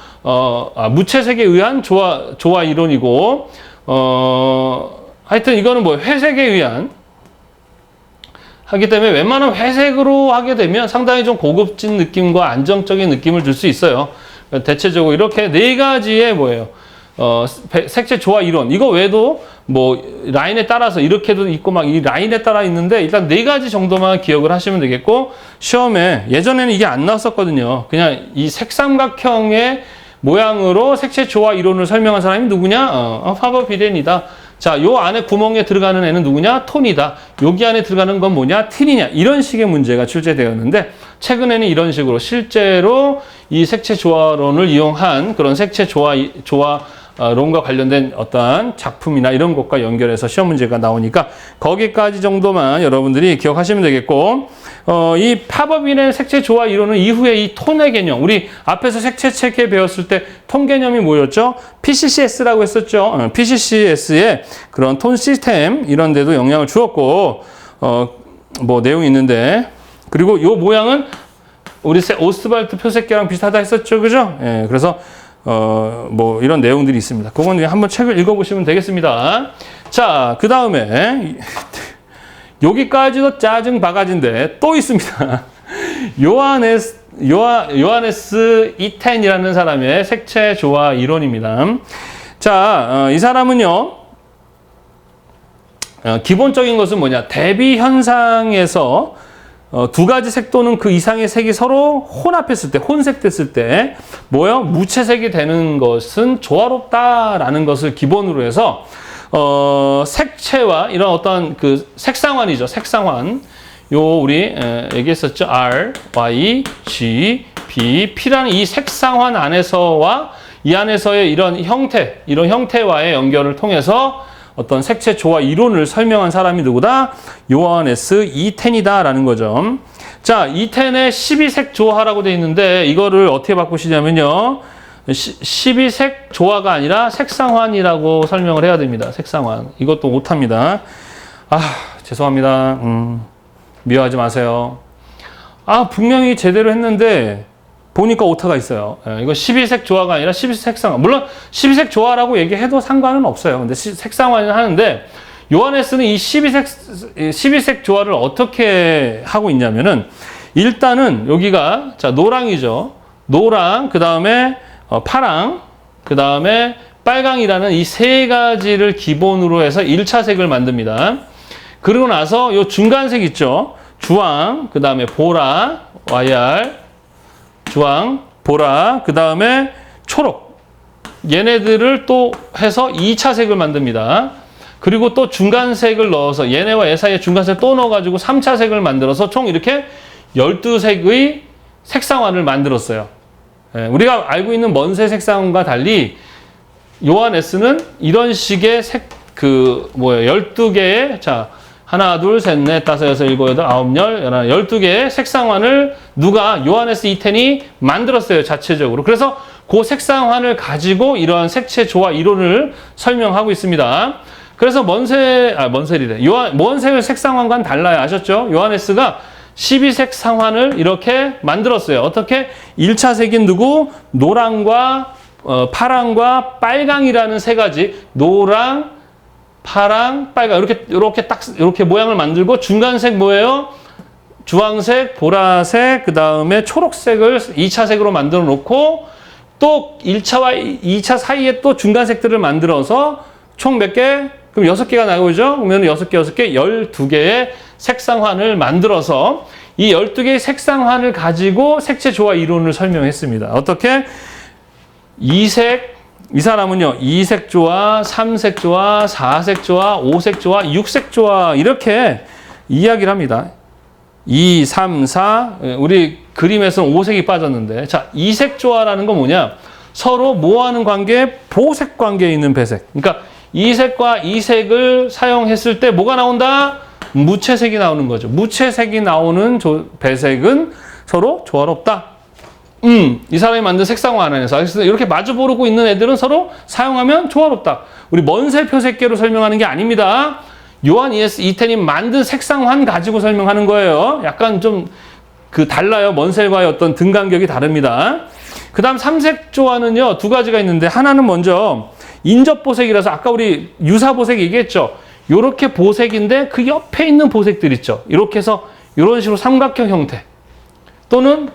무채색에 의한 조화 이론이고, 하여튼 이거는 뭐 회색에 의한 하기 때문에 웬만하면 회색으로 하게 되면 상당히 좀 고급진 느낌과 안정적인 느낌을 줄 수 있어요. 대체적으로 이렇게 네 가지의 뭐예요? 색채 조화 이론. 이거 외에도 뭐 라인에 따라서 이렇게도 있고 막 이 라인에 따라 있는데 일단 네 가지 정도만 기억을 하시면 되겠고, 시험에 예전에는 이게 안 나왔었거든요. 그냥 이 색삼각형의 모양으로 색채 조화 이론을 설명한 사람이 누구냐? 파버 비렌이다. 자, 요 안에 구멍에 들어가는 애는 누구냐? 톤이다. 여기 안에 들어가는 건 뭐냐? 틴이냐? 이런 식의 문제가 출제되었는데, 최근에는 이런 식으로 실제로 이 색채 조화론을 이용한 그런 색채 조화론과 관련된 어떠한 작품이나 이런 것과 연결해서 시험 문제가 나오니까 거기까지 정도만 여러분들이 기억하시면 되겠고, 이 파버빈의 색채 조화 이론은 이후에 이 톤의 개념, 우리 앞에서 색채 체계 배웠을 때 톤 개념이 뭐였죠? PCCS라고 했었죠. PCCS의 그런 톤 시스템 이런 데도 영향을 주었고, 뭐 내용이 있는데, 그리고 요 모양은 우리 오스트발트 표색계랑 비슷하다 했었죠. 그죠? 예, 그래서 뭐 이런 내용들이 있습니다. 그건 한번 책을 읽어보시면 되겠습니다. 자, 그 다음에 여기까지도 짜증 바가지인데 또 있습니다. 요하네스 이텐이라는 사람의 색채 조화 이론입니다. 자, 이 사람은요, 기본적인 것은 뭐냐? 대비 현상에서 두 가지 색 또는 그 이상의 색이 서로 혼합했을 때, 혼색됐을 때, 뭐요? 무채색이 되는 것은 조화롭다라는 것을 기본으로 해서, 색채와 이런 어떤 그 색상환이죠. 색상환. 우리 얘기했었죠. R, Y, G, B, P라는 이 색상환 안에서와 이 안에서의 이런 형태와의 연결을 통해서 어떤 색채 조화 이론을 설명한 사람이 누구다? 요하네스 이텐이다라는 거죠. 자, 이텐의 12색 조화라고 되어 있는데 이거를 어떻게 바꾸시냐면요. 12색 조화가 아니라 색상환이라고 설명을 해야 됩니다. 색상환. 이것도 못합니다. 죄송합니다. 미워하지 마세요. 분명히 제대로 했는데 보니까 오타가 있어요. 이거 12색 조화가 아니라 12색 색상환. 물론 12색 조화라고 얘기해도 상관은 없어요. 근데 색상환은 하는데 요하네스는 이 12색 조화를 어떻게 하고 있냐면은 일단은 여기가 자 노랑이죠. 노랑, 그 다음에 파랑, 그 다음에 빨강이라는 이 세 가지를 기본으로 해서 1차 색을 만듭니다. 그리고 나서 요 중간색 있죠. 주황, 그 다음에 보라, YR, 주황, 보라, 그 다음에 초록. 얘네들을 또 해서 2차 색을 만듭니다. 그리고 또 중간색을 넣어서 얘네와 얘 사이에 중간색 또 넣어가지고 3차 색을 만들어서 총 이렇게 12색의 색상환을 만들었어요. 우리가 알고 있는 먼세 색상과 달리 요하네스는 이런 식의 12개의, 자, 하나, 둘, 셋, 넷, 다섯, 여섯, 일곱, 여덟, 아홉, 열, 12개의 색상환을 누가 요하네스 이텐이 만들었어요. 자체적으로. 그래서 그 색상환을 가지고 이러한 색채 조화 이론을 설명하고 있습니다. 그래서 먼색을 색상환과는 달라요. 아셨죠? 요하네스가 12색 상환을 이렇게 만들었어요. 어떻게? 1차 색인 누구? 노랑과 파랑과 빨강이라는 세 가지. 노랑, 파랑, 빨강 이렇게 모양을 만들고 중간색 뭐예요? 주황색, 보라색, 그 다음에 초록색을 2차 색으로 만들어 놓고 또 1차와 2차 사이에 또 중간색들을 만들어서 총 몇 개? 그럼 6개가 나오죠? 그러면 6개, 12개의 색상환을 만들어서 이 12개의 색상환을 가지고 색채 조화 이론을 설명했습니다. 어떻게? 이 사람은요, 2색 조화, 3색 조화, 4색 조화, 5색 조화, 6색 조화, 이렇게 이야기를 합니다. 2, 3, 4, 우리 그림에서는 5색이 빠졌는데, 자, 2색 조화라는 건 뭐냐? 서로 뭐하는 관계? 보색 관계에 있는 배색. 그러니까 2색과 2색을 사용했을 때 뭐가 나온다? 무채색이 나오는 거죠. 무채색이 나오는 배색은 서로 조화롭다. 이 사람이 만든 색상환 안에서 이렇게 마주 보르고 있는 애들은 서로 사용하면 조화롭다. 우리 먼세 표색계로 설명하는 게 아닙니다. 요하네스 이텐이 만든 색상환 가지고 설명하는 거예요. 약간 좀 달라요. 먼셀과의 어떤 등간격이 다릅니다. 그 다음 3색 조화는요, 두 가지가 있는데, 하나는 먼저 인접보색이라서 아까 우리 유사보색 얘기했죠. 요렇게 보색인데 그 옆에 있는 보색들 있죠. 이렇게 해서 이런 식으로 삼각형 형태. 또는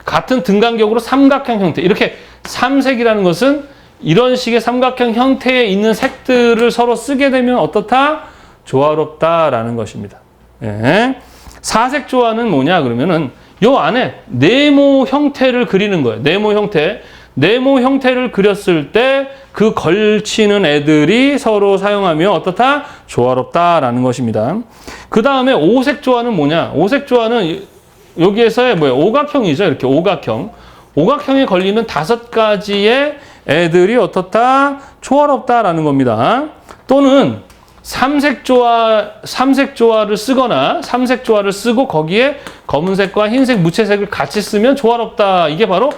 같은 등간격으로 삼각형 형태. 이렇게 3색이라는 것은 이런 식의 삼각형 형태에 있는 색들을 서로 쓰게 되면 어떻다? 조화롭다라는 것입니다. 예. 4색 조화는 뭐냐 그러면은 요 안에 네모 형태를 그리는 거예요. 네모 형태. 네모 형태를 그렸을 때 그 걸치는 애들이 서로 사용하면 어떻다? 조화롭다라는 것입니다. 그 다음에 5색 조화는 뭐냐? 5색 조화는 여기에서의 오각형이죠. 이렇게 오각형. 오각형에 걸리는 5가지의 애들이 어떻다? 조화롭다라는 겁니다. 또는 3색 조화를 쓰거나 3색 조화를 쓰고 거기에 검은색과 흰색, 무채색을 같이 쓰면 조화롭다. 이게 바로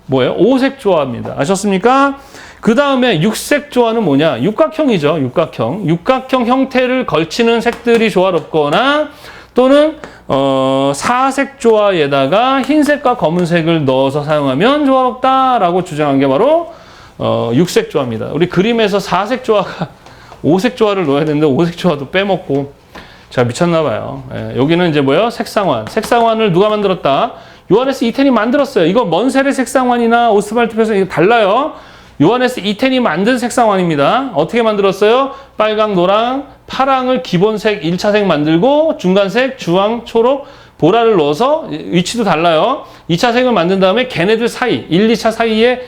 뭐예요? 5색 조화입니다. 아셨습니까? 그 다음에 6색 조화는 뭐냐? 육각형이죠. 육각형. 육각형 형태를 걸치는 색들이 조화롭거나 또는 사색 조화에다가 흰색과 검은색을 넣어서 사용하면 조화롭다라고 주장한 게 바로 육색 조화입니다. 우리 그림에서 사색 조화가 오색 조화를 넣어야 되는데 오색 조화도 빼먹고 자 미쳤나 봐요. 예, 여기는 이제 뭐예요? 색상환. 색상환을 누가 만들었다? 요하네스 이텐이 만들었어요. 이거 먼셀의 색상환이나 오스발트 표현 이거 달라요. 요하네스 이텐이 만든 색상환입니다. 어떻게 만들었어요? 빨강, 노랑, 파랑을 기본색 1차색 만들고 중간색, 주황, 초록, 보라를 넣어서 위치도 달라요. 2차색을 만든 다음에 걔네들 사이, 1, 2차 사이에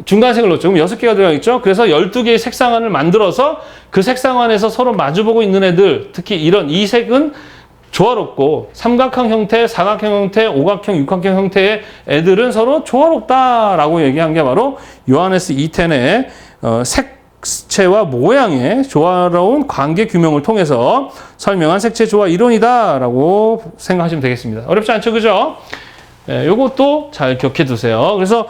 중간색을 넣었죠. 그럼 6개가 들어가 있죠. 그래서 12개의 색상환을 만들어서 그 색상환에서 서로 마주보고 있는 애들, 특히 이런 이 색은 조화롭고 삼각형 형태, 사각형 형태, 오각형, 육각형 형태의 애들은 서로 조화롭다라고 얘기한 게 바로 요하네스 이텐의 색채와 모양의 조화로운 관계 규명을 통해서 설명한 색채 조화 이론이다라고 생각하시면 되겠습니다. 어렵지 않죠, 그죠? 네, 요것도 잘 기억해 두세요. 그래서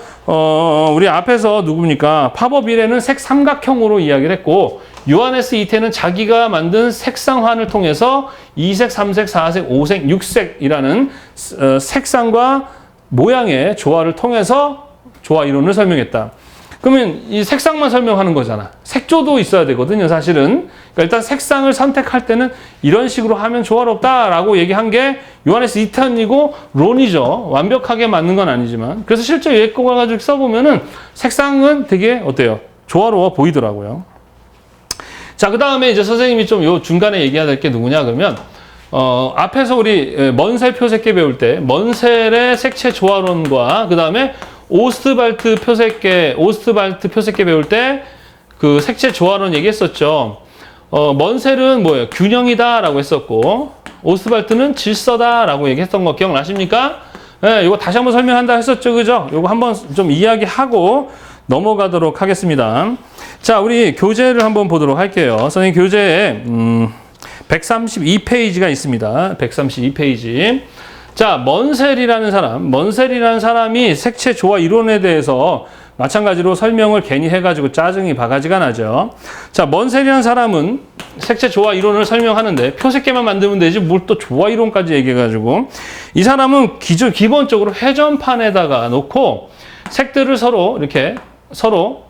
우리 앞에서 누굽니까? 파버 비레는 색 삼각형으로 이야기를 했고 요하네스 이텐은 자기가 만든 색상환을 통해서 2색, 3색, 4색, 5색, 6색이라는 색상과 모양의 조화를 통해서 조화 이론을 설명했다. 그러면 이 색상만 설명하는 거잖아. 색조도 있어야 되거든요, 사실은. 그러니까 일단 색상을 선택할 때는 이런 식으로 하면 조화롭다라고 얘기한 게 요하네스 이텐이고 론이죠. 완벽하게 맞는 건 아니지만. 그래서 실제 예거 가지고 써보면은 색상은 되게 어때요? 조화로워 보이더라고요. 자, 그 다음에 이제 선생님이 좀 요 중간에 얘기해야 될 게 누구냐, 그러면, 앞에서 우리 먼셀 표색계 배울 때, 먼셀의 색채 조화론과, 그 다음에 오스트발트 표색계 배울 때, 그 색채 조화론 얘기했었죠. 먼셀은 뭐예요? 균형이다라고 했었고, 오스트발트는 질서다라고 얘기했던 거 기억나십니까? 네, 이거 다시 한번 설명한다 했었죠, 그죠? 이거 한번 좀 이야기하고 넘어가도록 하겠습니다. 자, 우리 교재를 한번 보도록 할게요. 선생님 교재에 132페이지가 있습니다. 132페이지. 자, 먼셀이라는 사람이 색채 조화 이론에 대해서 마찬가지로 설명을 괜히 해가지고 짜증이 바가지가 나죠. 자, 먼셀이라는 사람은 색채 조화 이론을 설명하는데 표색계만 만들면 되지 뭘 또 조화 이론까지 얘기해가지고 이 사람은 기본적으로 회전판에다가 놓고 색들을 이렇게 서로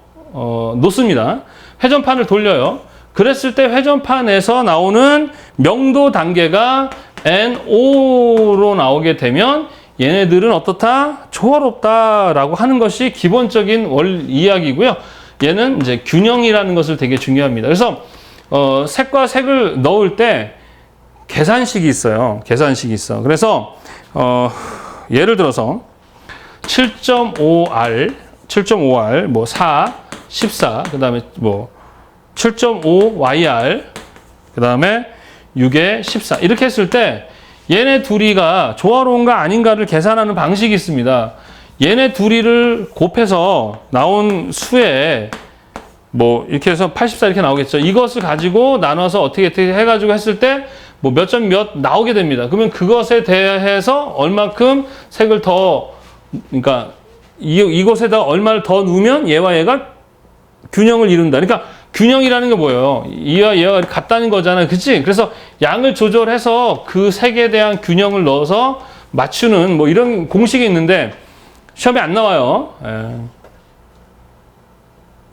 놓습니다. 회전판을 돌려요. 그랬을 때 회전판에서 나오는 명도 단계가 NO로 나오게 되면 얘네들은 어떻다? 조화롭다라고 하는 것이 기본적인 이야기고요. 얘는 이제 균형이라는 것을 되게 중요합니다. 그래서 색과 색을 넣을 때 계산식이 있어요. 계산식이 있어. 그래서 예를 들어서 7.5R, 뭐 4, 14, 그 다음에 뭐 7.5YR, 그 다음에 6에 14. 이렇게 했을 때 얘네 둘이가 조화로운가 아닌가를 계산하는 방식이 있습니다. 얘네 둘이를 곱해서 나온 수에 뭐 이렇게 해서 84 이렇게 나오겠죠. 이것을 가지고 나눠서 어떻게 해가지고 했을 때 뭐 몇 점 몇 나오게 됩니다. 그러면 그것에 대해서 얼마큼 색을 더, 그러니까 이곳에다 얼마를 더 넣으면 얘와 얘가 균형을 이룬다. 그러니까 균형이라는 게 뭐예요? 이와 얘가 같다는 거잖아요. 그치? 그래서 양을 조절해서 그 색에 대한 균형을 넣어서 맞추는 뭐 이런 공식이 있는데 시험에 안 나와요.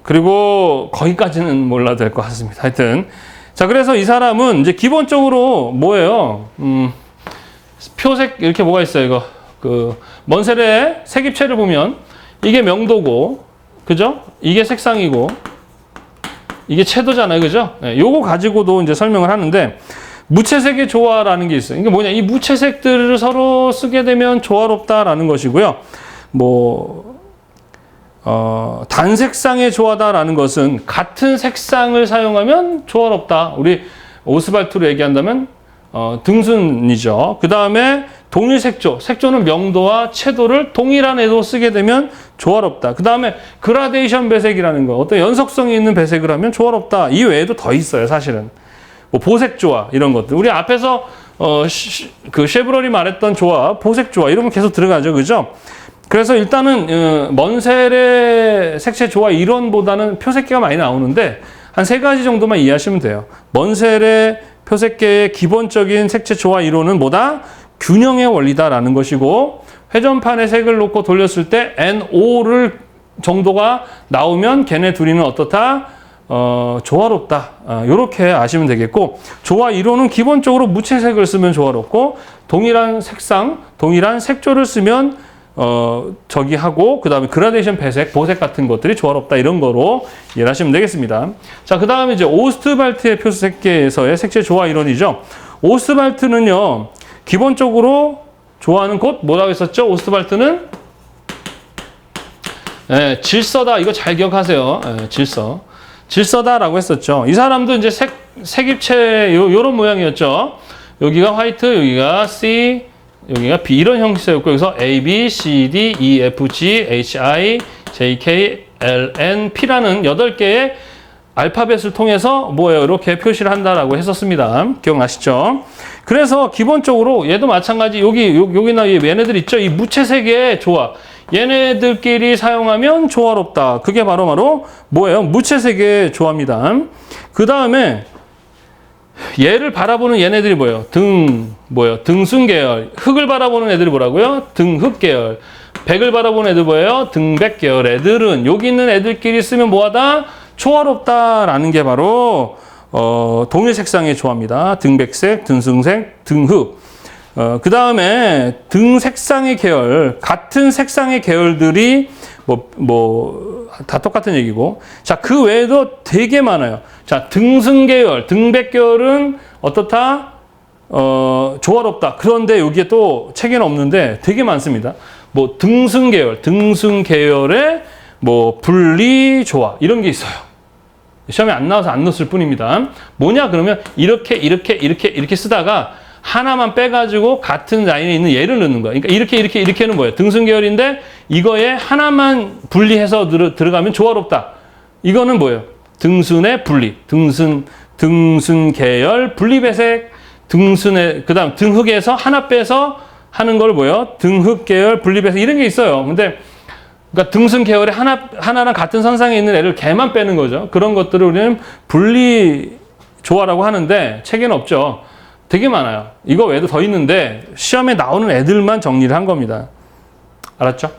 그리고 거기까지는 몰라도 될 것 같습니다. 하여튼. 자, 그래서 이 사람은 이제 기본적으로 뭐예요? 표색, 이렇게 뭐가 있어요, 이거. 먼셀의 색입체를 보면 이게 명도고, 그죠? 이게 색상이고, 이게 채도잖아요, 그죠? 네, 요거 가지고도 이제 설명을 하는데, 무채색의 조화라는 게 있어요. 이게 뭐냐? 이 무채색들을 서로 쓰게 되면 조화롭다라는 것이고요. 단색상의 조화다라는 것은 같은 색상을 사용하면 조화롭다. 우리 오스발트로 얘기한다면 등순이죠. 그 다음에 동일색조. 색조는 명도와 채도를 동일한 애도 쓰게 되면 조화롭다. 그 다음에 그라데이션 배색이라는 거. 어떤 연속성이 있는 배색을 하면 조화롭다. 이 외에도 더 있어요, 사실은. 뭐 보색조화 이런 것들. 우리 앞에서 그 쉐브럴이 말했던 조화, 보색조화 이런 거 계속 들어가죠, 그죠? 그래서 일단은 먼셀의 색채 조화 이론보다는 표색계가 많이 나오는데 한 3가지 정도만 이해하시면 돼요. 먼셀의 표색계의 기본적인 색채 조화 이론은 뭐다? 균형의 원리다라는 것이고, 회전판에 색을 놓고 돌렸을 때 NO를 정도가 나오면 걔네 둘이는 어떻다? 조화롭다. 이렇게 아시면 되겠고, 조화 이론은 기본적으로 무채색을 쓰면 조화롭고, 동일한 색상, 동일한 색조를 쓰면 저기 하고, 그 다음에 그라데이션 배색, 보색 같은 것들이 조화롭다. 이런 거로 이해를 하시면 되겠습니다. 자, 그 다음에 이제 오스트발트의 표색계에서의 색채 조화 이론이죠. 오스트발트는요, 기본적으로 조화는 곧 뭐라고 했었죠? 오스트발트는 질서다. 이거 잘 기억하세요. 질서. 질서다라고 했었죠. 이 사람도 이제 색입체 요런 모양이었죠. 여기가 화이트, 여기가 C, 여기가 B 이런 형태였고, 여기서 A, B, C, D, E, F, G, H, I, J, K, L, N, P라는 8개의 알파벳을 통해서 뭐예요? 이렇게 표시를 한다라고 했었습니다. 기억나시죠? 그래서 기본적으로 얘도 마찬가지 여기나 얘네들 있죠? 이 무채색의 조화. 얘네들끼리 사용하면 조화롭다. 그게 바로 뭐예요? 무채색의 조화입니다. 그 다음에 얘를 바라보는 얘네들이 뭐예요? 등순 계열. 흑을 바라보는 애들이 뭐라고요? 등흑 계열. 백을 바라보는 애들 뭐예요? 등백 계열. 애들은 여기 있는 애들끼리 쓰면 뭐하다? 조화롭다라는 게 바로 동일 색상의 조화입니다. 등백색, 등순색, 등흑. 그 다음에 등 색상의 계열, 같은 색상의 계열들이 다 똑같은 얘기고. 자, 그 외에도 되게 많아요. 자, 등승 계열, 등백 계열은 어떻다? 조화롭다. 그런데 여기에 또 책에는 없는데 되게 많습니다. 등승 계열의 분리 조화 이런 게 있어요. 시험에 안 나와서 안 넣었을 뿐입니다. 뭐냐 그러면 이렇게 쓰다가 하나만 빼가지고 같은 라인에 있는 얘를 넣는 거야. 그러니까 이렇게는 뭐예요? 등sun 계열인데 이거에 하나만 분리해서 들어가면 조화롭다. 이거는 뭐예요? 등순의 분리. 등순 계열 분리 배색. 그다음 등흑에서 하나 빼서 하는 걸 뭐예요? 등흑 계열 분리 배색 이런 게 있어요. 근데 그러니까 등sun 계열에 하나랑 같은 선상에 있는 애를 걔만 빼는 거죠. 그런 것들을 우리는 분리 조화라고 하는데 책에는 없죠. 되게 많아요. 이거 외에도 더 있는데 시험에 나오는 애들만 정리를 한 겁니다. 알았죠?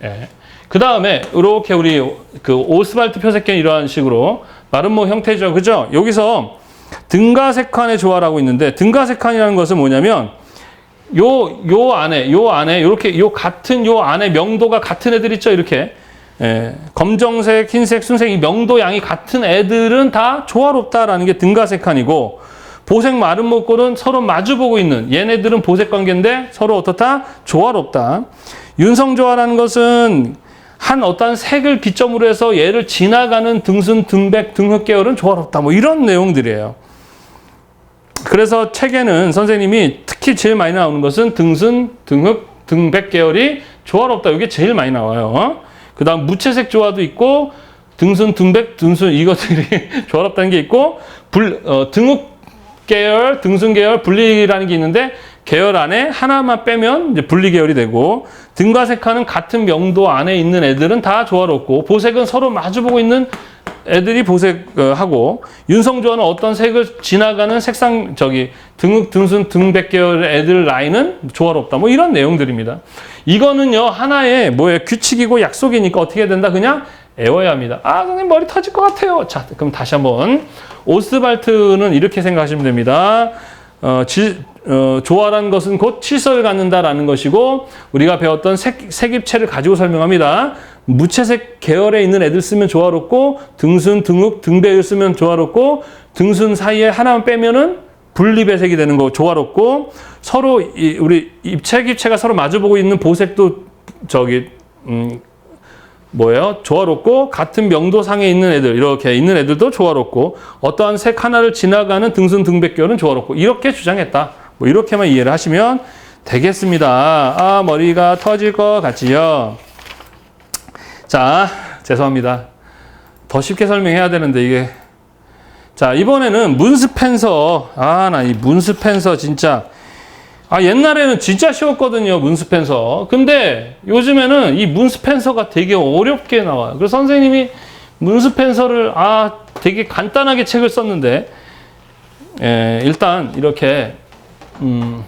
예. 그 다음에 이렇게 우리 그 오스발트 표색계는 이러한 식으로 마름모 형태죠. 그죠? 여기서 등가색환의 조화라고 있는데 등가색환이라는 것은 뭐냐면 요 안에 이렇게 요 안에 명도가 같은 애들 있죠? 이렇게. 예. 검정색, 흰색, 순색 이 명도 양이 같은 애들은 다 조화롭다라는 게 등가색환이고 보색 마름모꼴은 서로 마주보고 있는 얘네들은 보색 관계인데 서로 어떻다? 조화롭다. 윤성조화라는 것은 한 어떠한 색을 기점으로 해서 얘를 지나가는 등순, 등백, 등흑 계열은 조화롭다. 이런 내용들이에요. 그래서 책에는 선생님이 특히 제일 많이 나오는 것은 등순, 등흑, 등백 계열이 조화롭다. 이게 제일 많이 나와요. 그 다음 무채색 조화도 있고 등순, 등백, 등순 이것들이 조화롭다는 게 있고 등흑 계열, 등순 계열 분리라는 게 있는데 계열 안에 하나만 빼면 이제 분리 계열이 되고 등가색하는 같은 명도 안에 있는 애들은 다 조화롭고 보색은 서로 마주보고 있는 애들이 보색하고 윤성조화는 어떤 색을 지나가는 색상 등흑, 등순, 등백 계열의 애들 라인은 조화롭다. 이런 내용들입니다. 이거는요 하나의 규칙이고 약속이니까 어떻게 된다? 그냥 외워야 합니다. 선생님 머리 터질 것 같아요. 자, 그럼 다시 한번 오스발트는 이렇게 생각하시면 됩니다. 조화라는 것은 곧 칠성을 갖는다라는 것이고 우리가 배웠던 색입체를 가지고 설명합니다. 무채색 계열에 있는 애들 쓰면 조화롭고 등순, 등흑, 등백을 쓰면 조화롭고 등순 사이에 하나만 빼면은 분리배색이 되는 거 조화롭고 서로 우리 색입체가 서로 마주보고 있는 보색도 조화롭고 같은 명도상에 있는 애들 이렇게 있는 애들도 조화롭고 어떠한 색 하나를 지나가는 등순 등백계열은 조화롭고 이렇게 주장했다. 이렇게만 이해를 하시면 되겠습니다. 머리가 터질 것 같지요? 자, 죄송합니다. 더 쉽게 설명해야 되는데 이게 자 이번에는 문스펜서 나 이 문스펜서 진짜 옛날에는 진짜 쉬웠거든요. 문스펜서. 근데 요즘에는 이 문스펜서가 되게 어렵게 나와요. 그래서 선생님이 문스펜서를 되게 간단하게 책을 썼는데 일단 이렇게 좀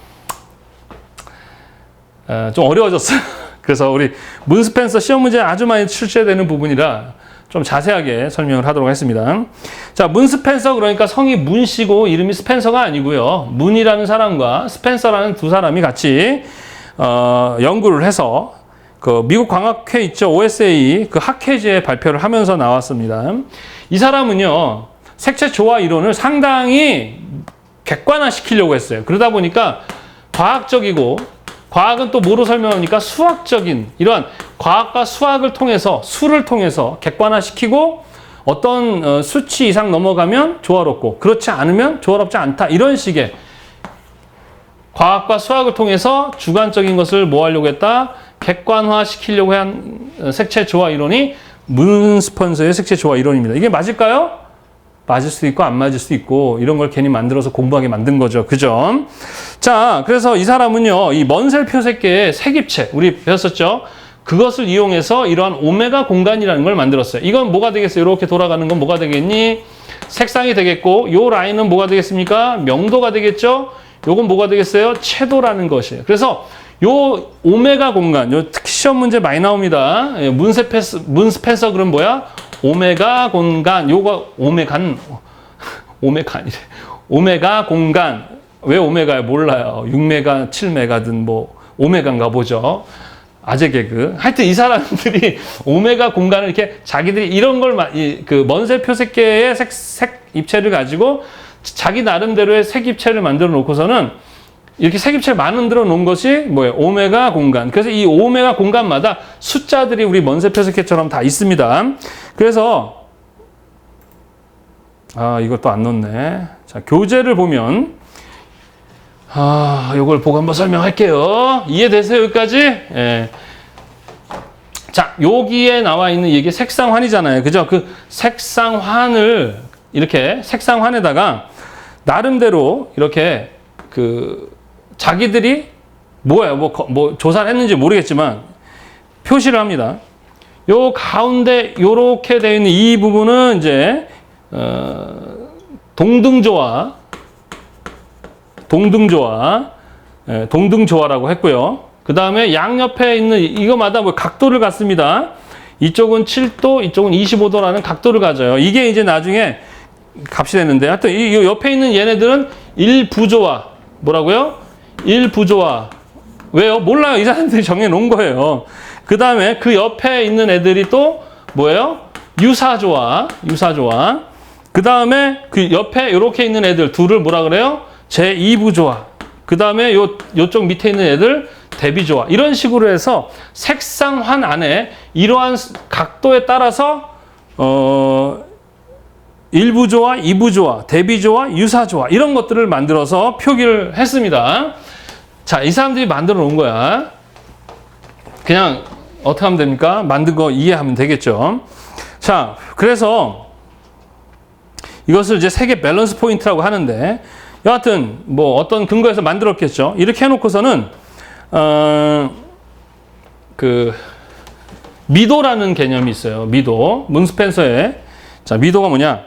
어려워졌어요. 그래서 우리 문 스펜서 시험 문제에 아주 많이 출제되는 부분이라 좀 자세하게 설명을 하도록 하겠습니다. 자, 문 스펜서, 그러니까 성이 문 씨고 이름이 스펜서가 아니고요. 문이라는 사람과 스펜서라는 두 사람이 같이 연구를 해서 그 미국 광학회 있죠, OSA 그 학회지에 발표를 하면서 나왔습니다. 이 사람은요, 색채 조화 이론을 상당히 객관화시키려고 했어요. 그러다 보니까 과학적이고, 과학은 또 뭐로 설명합니까? 수학적인 이러한 과학과 수학을 통해서, 수를 통해서 객관화시키고, 어떤 수치 이상 넘어가면 조화롭고 그렇지 않으면 조화롭지 않다, 이런 식의 과학과 수학을 통해서 주관적인 것을 뭐 하려고 했다? 객관화시키려고 한 색채 조화 이론이 문 스펜서의 색채 조화 이론입니다. 이게 맞을까요? 맞을 수도 있고 안 맞을 수도 있고, 이런 걸 괜히 만들어서 공부하게 만든 거죠. 그죠? 자, 그래서 이 사람은요, 이 먼셀 표색계의 색입체, 우리 배웠었죠? 그것을 이용해서 이러한 오메가 공간이라는 걸 만들었어요. 이건 뭐가 되겠어요? 이렇게 돌아가는 건 뭐가 되겠니? 색상이 되겠고, 요 라인은 뭐가 되겠습니까? 명도가 되겠죠? 요건 뭐가 되겠어요? 채도라는 것이에요. 그래서 요 오메가 공간, 요 특히 시험 문제 많이 나옵니다. 문 스펜서 그럼 뭐야? 오메가 공간, 요거 오메가니래. 오메가 공간. 왜 오메가요? 몰라요. 6메가, 7메가든 뭐 오메가인가 보죠. 아재 개그. 하여튼 이 사람들이 오메가 공간을 이렇게 자기들이 이런 걸 그 먼셀 표색계의 색 입체를 가지고 자기 나름대로의 색 입체를 만들어 놓고서는 이렇게 색입체를 만들어 놓은 것이 뭐예요? 오메가 공간. 그래서 이 오메가 공간마다 숫자들이 우리 먼셀 표색계처럼 다 있습니다. 그래서 이것도 안 넣네. 자, 교재를 보면 이걸 보고 한번 설명할게요. 이해되세요, 여기까지? 예. 자, 여기에 나와 있는 이게 색상환이잖아요. 그죠? 그 색상환을 이렇게 색상환에다가 나름대로 이렇게 자기들이 뭐 조사를 했는지 모르겠지만 표시를 합니다. 요 가운데 요렇게 되어 있는 이 부분은 이제 동등조화라고 했고요. 그 다음에 양옆에 있는 이거마다 뭐 각도를 갖습니다. 이쪽은 7도, 이쪽은 25도라는 각도를 가져요. 이게 이제 나중에 값이 되는데, 하여튼 이 옆에 있는 얘네들은 일부조화. 뭐라고요? 일부조화. 왜요? 몰라요. 이 사람들이 정해놓은 거예요. 그 다음에 그 옆에 있는 애들이 또 뭐예요? 유사조화. 그 다음에 그 옆에 이렇게 있는 애들 둘을 뭐라 그래요? 제2부조화. 그 다음에 요쪽 밑에 있는 애들 대비조화. 이런 식으로 해서 색상환 안에 이러한 각도에 따라서 1부조화, 2부조화, 대비조화, 유사조화 이런 것들을 만들어서 표기를 했습니다. 자, 이 사람들이 만들어 놓은 거야. 그냥 어떻게 하면 됩니까? 만든 거 이해하면 되겠죠. 자, 그래서 이것을 이제 색의 밸런스 포인트라고 하는데, 여하튼 뭐 어떤 근거에서 만들었겠죠. 이렇게 해놓고서는 미도라는 개념이 있어요. 미도. 문 스펜서의 자, 미도가 뭐냐?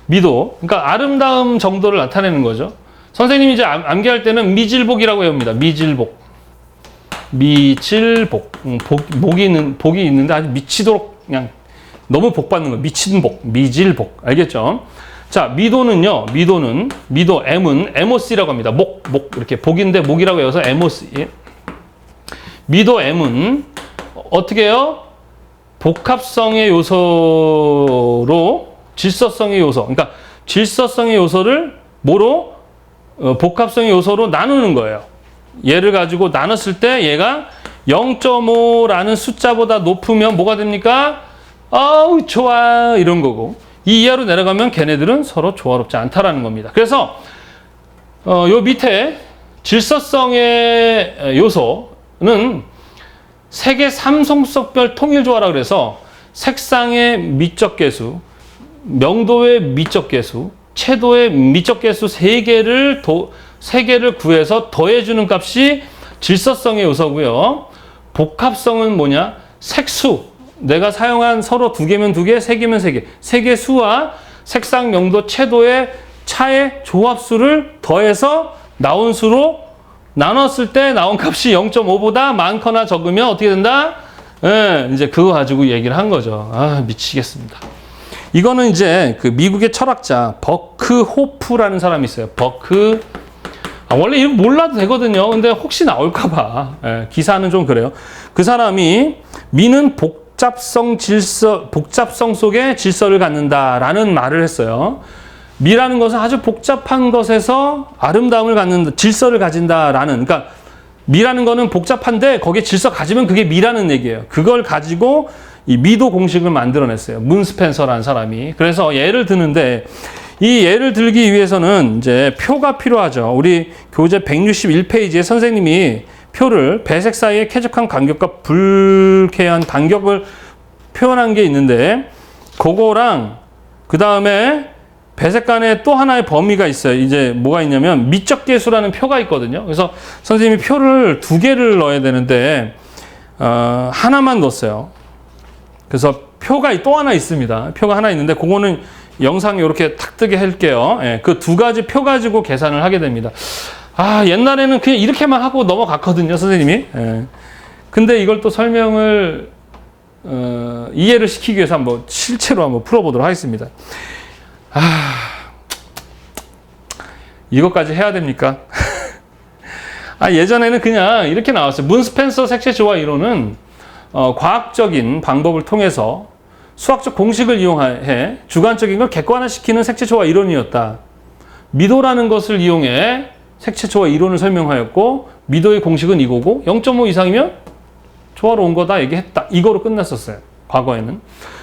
미도. 그러니까 아름다움 정도를 나타내는 거죠. 선생님이 이제 암기할 때는 미질복이라고 합니다. 미질복. 복이 있는데 아주 미치도록 그냥 너무 복 받는 거. 미친 복. 미질복. 알겠죠? 자, 미도, M은 MOC라고 합니다. 목, 이렇게 복인데 목이라고 해서 MOC. 미도 M은 어떻게 해요? 복합성의 요소로 질서성의 요소. 그러니까 질서성의 요소를 뭐로? 복합성의 요소로 나누는 거예요. 얘를 가지고 나눴을 때 얘가 0.5라는 숫자보다 높으면 뭐가 됩니까? 아우, 좋아. 이런 거고. 이 이하로 내려가면 걔네들은 서로 조화롭지 않다라는 겁니다. 그래서 요 밑에 질서성의 요소는 색의 삼성성별 통일조화라 그래서 색상의 미적 계수, 명도의 미적 계수, 채도의 미적 계수 세 개를 구해서 더해주는 값이 질서성의 요소고요. 복합성은 뭐냐? 색수. 내가 사용한 서로 두 개면 두 개, 세 개면 세 개. 세 개 수와 색상, 명도, 채도의 차의 조합수를 더해서 나온 수로 나눴을 때 나온 값이 0.5보다 많거나 적으면 어떻게 된다? 예, 이제 그거 가지고 얘기를 한 거죠. 아, 미치겠습니다. 이거는 이제 그 미국의 철학자 버크호프라는 사람이 있어요. 원래 이거 몰라도 되거든요. 근데 혹시 나올까봐. 예, 기사는 좀 그래요. 그 사람이 미는 복잡성 속에 질서를 갖는다라는 말을 했어요. 미라는 것은 아주 복잡한 것에서 아름다움을 갖는다, 질서를 가진다라는, 그러니까 미라는 거는 복잡한데 거기에 질서 가지면 그게 미라는 얘기예요. 그걸 가지고 이 미도 공식을 만들어냈어요. 문 스펜서라는 사람이. 그래서 예를 드는데 이 예를 들기 위해서는 이제 표가 필요하죠. 우리 교재 161페이지에 선생님이 표를 배색 사이의 쾌적한 간격과 불쾌한 간격을 표현한 게 있는데 그거랑 그 다음에 배색 간에 또 하나의 범위가 있어요. 이제 뭐가 있냐면 미적계수라는 표가 있거든요. 그래서 선생님이 표를 2개를 넣어야 되는데 하나만 넣었어요. 그래서 표가 또 하나 있습니다. 표가 하나 있는데 그거는 영상에 이렇게 탁 뜨게 할게요. 예, 그 2가지 표 가지고 계산을 하게 됩니다. 아, 옛날에는 그냥 이렇게만 하고 넘어갔거든요, 선생님이. 예. 근데 이걸 또 설명을 이해를 시키기 위해서 한번 실제로 한번 풀어보도록 하겠습니다. 이것까지 해야 됩니까? 예전에는 그냥 이렇게 나왔어요. 문 스펜서 색채 조화 이론은 과학적인 방법을 통해서 수학적 공식을 이용해 주관적인 걸 객관화시키는 색채 조화 이론이었다. 미도라는 것을 이용해 색채 조화 이론을 설명하였고 미도의 공식은 이거고 0.5 이상이면 조화로운 거다 얘기했다. 이거로 끝났었어요. 과거에는.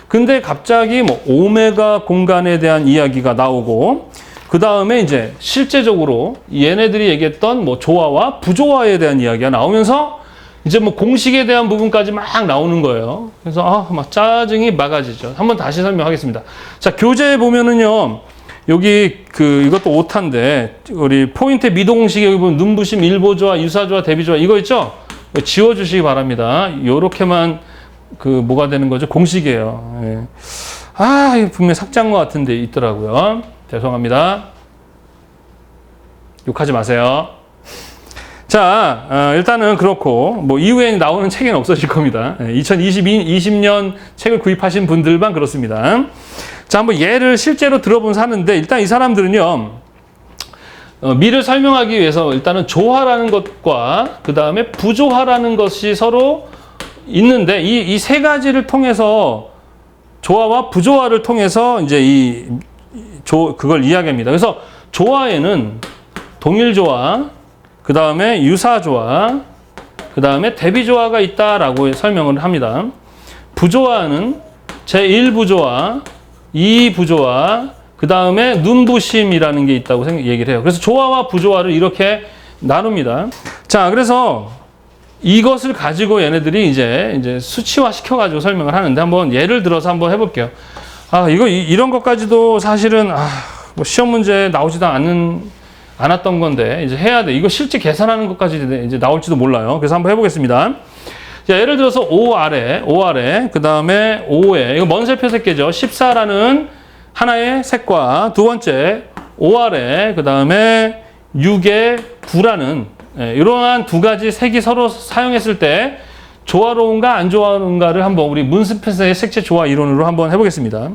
근데 갑자기 뭐 오메가 공간에 대한 이야기가 나오고 그 다음에 이제 실제적으로 얘네들이 얘기했던 뭐 조화와 부조화에 대한 이야기가 나오면서 이제 뭐 공식에 대한 부분까지 막 나오는 거예요. 그래서 막 짜증이 막아지죠. 한번 다시 설명하겠습니다. 자, 교재에 보면은요. 여기 이것도 오타인데 우리 포인트 미도 공식에 여기 보면 눈부심, 일보조화, 유사조화, 대비조화 이거 있죠? 지워 주시기 바랍니다. 요렇게만 뭐가 되는 거죠? 공식이에요. 예. 이거 분명히 삭제한 것 같은데 있더라고요. 죄송합니다. 욕하지 마세요. 자, 일단은 그렇고, 뭐, 이후에 나오는 책에는 없어질 겁니다. 2020년 책을 구입하신 분들만 그렇습니다. 자, 한번 예를 실제로 들어본 사는데, 일단 이 사람들은요, 미를 설명하기 위해서 일단은 조화라는 것과, 그 다음에 부조화라는 것이 서로 있는데, 이 3가지를 통해서, 조화와 부조화를 통해서 이제 그걸 이야기합니다. 그래서 조화에는 동일조화, 그 다음에 유사조화, 그 다음에 대비조화가 있다라고 설명을 합니다. 부조화는 제1부조화, 2부조화, 그 다음에 눈부심이라는 게 있다고 얘기를 해요. 그래서 조화와 부조화를 이렇게 나눕니다. 자, 그래서 이것을 가지고 얘네들이 이제 수치화 시켜가지고 설명을 하는데 한번 예를 들어서 한번 해볼게요. 이런 것까지도 사실은, 뭐 시험 문제에 나오지도 않았던 건데 이제 해야 돼. 이거 실제 계산하는 것까지 이제 나올지도 몰라요. 그래서 한번 해보겠습니다. 자, 예를 들어서 5 아래, 그 다음에 5에 이거 먼셀표 색계죠. 14라는 하나의 색과 두 번째 5 아래, 그 다음에 6에 9라는 이러한 2가지 색이 서로 사용했을 때 조화로운가 안 조화로운가를 한번 우리 문 스펜서의 색채 조화 이론으로 한번 해보겠습니다.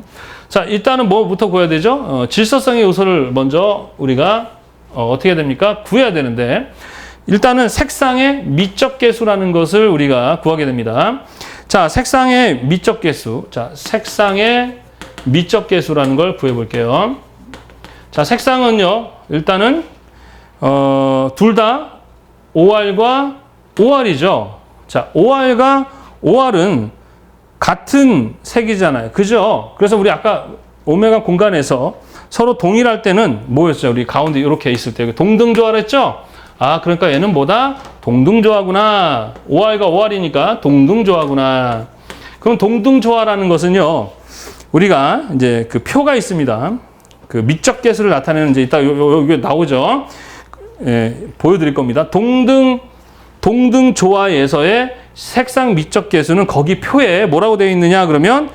자, 일단은 뭐부터 구해야 되죠? 질서성의 요소를 먼저 우리가 어떻게 됩니까? 구해야 되는데 일단은 색상의 미적 계수라는 것을 우리가 구하게 됩니다. 자, 색상의 미적 계수. 자, 색상의 미적 계수라는 걸 구해 볼게요. 자, 색상은요. 일단은 둘 다 OR과 OR이죠. 자, OR과 OR은 같은 색이잖아요. 그죠? 그래서 우리 아까 오메가 공간에서 서로 동일할 때는 뭐였죠? 우리 가운데 이렇게 있을 때 동등조화를 했죠? 그러니까 얘는 뭐다? 동등조화구나. OR과 OR이니까 동등조화구나. 그럼 동등조화라는 것은요, 우리가 이제 그 표가 있습니다. 그 미적 계수를 나타내는 이제 이따 여기 나오죠? 예, 보여드릴 겁니다. 동등조화에서의 색상 미적 계수는 거기 표에 뭐라고 되어 있느냐 그러면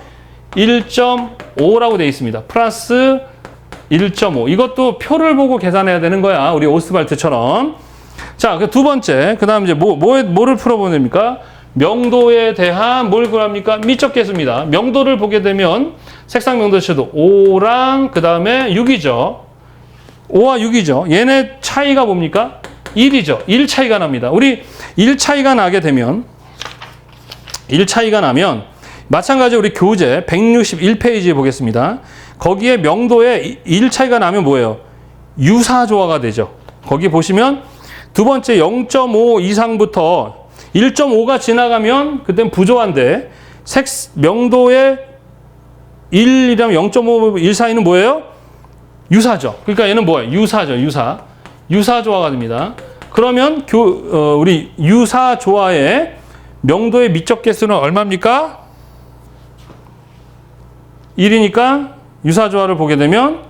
1.5라고 되어 있습니다. 플러스 1.5. 이것도 표를 보고 계산해야 되는 거야. 우리 오스발트처럼. 자, 그 두 번째. 그 다음 이제 뭐를 풀어보면 됩니까? 명도에 대한 뭘 구합니까? 미적 계수입니다. 명도를 보게 되면 색상 명도 셔도 5랑 그 다음에 6이죠. 5와 6이죠. 얘네 차이가 뭡니까? 1이죠. 1 차이가 납니다. 우리 1 차이가 나게 되면 1 차이가 나면 마찬가지로 우리 교재 161페이지에 보겠습니다. 거기에 명도에 1 차이가 나면 뭐예요? 유사조화가 되죠. 거기 보시면 두 번째 0.5 이상부터 1.5가 지나가면 그땐 부조화인데 명도의 1이랑 0.5, 1 사이는 뭐예요? 유사죠. 그러니까 얘는 뭐예요? 유사죠. 유사조화가 됩니다. 그러면 우리 유사조화의 명도의 미적 개수는 얼마입니까? 1이니까 유사조화를 보게 되면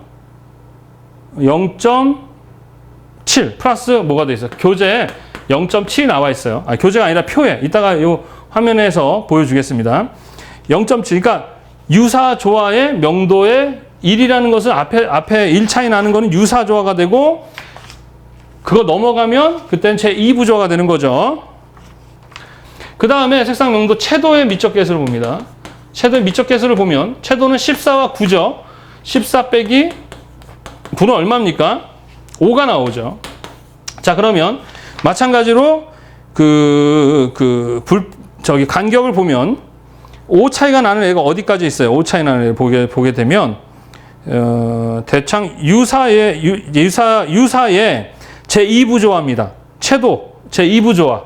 0.7 플러스 뭐가 돼 있어요? 교재에 0.7이 나와 있어요. 교재가 아니라 표에. 이따가 이 화면에서 보여주겠습니다. 0.7. 그러니까 유사조화의 명도의 1이라는 것은 앞에 1 차이 나는 거는 유사조화가 되고 그거 넘어가면 그때는 제2부조화가 되는 거죠. 그 다음에 색상 명도 채도의 미적 개수를 봅니다. 채도의 미적 개수를 보면 채도는 14와 9죠. 14 빼기 9는 얼마입니까? 5가 나오죠. 자, 그러면 마찬가지로 간격을 보면 5 차이가 나는 애가 어디까지 있어요? 5 차이 나는 애를 보게 되면 대창 유사의 제2부조화입니다. 채도 제2부조화.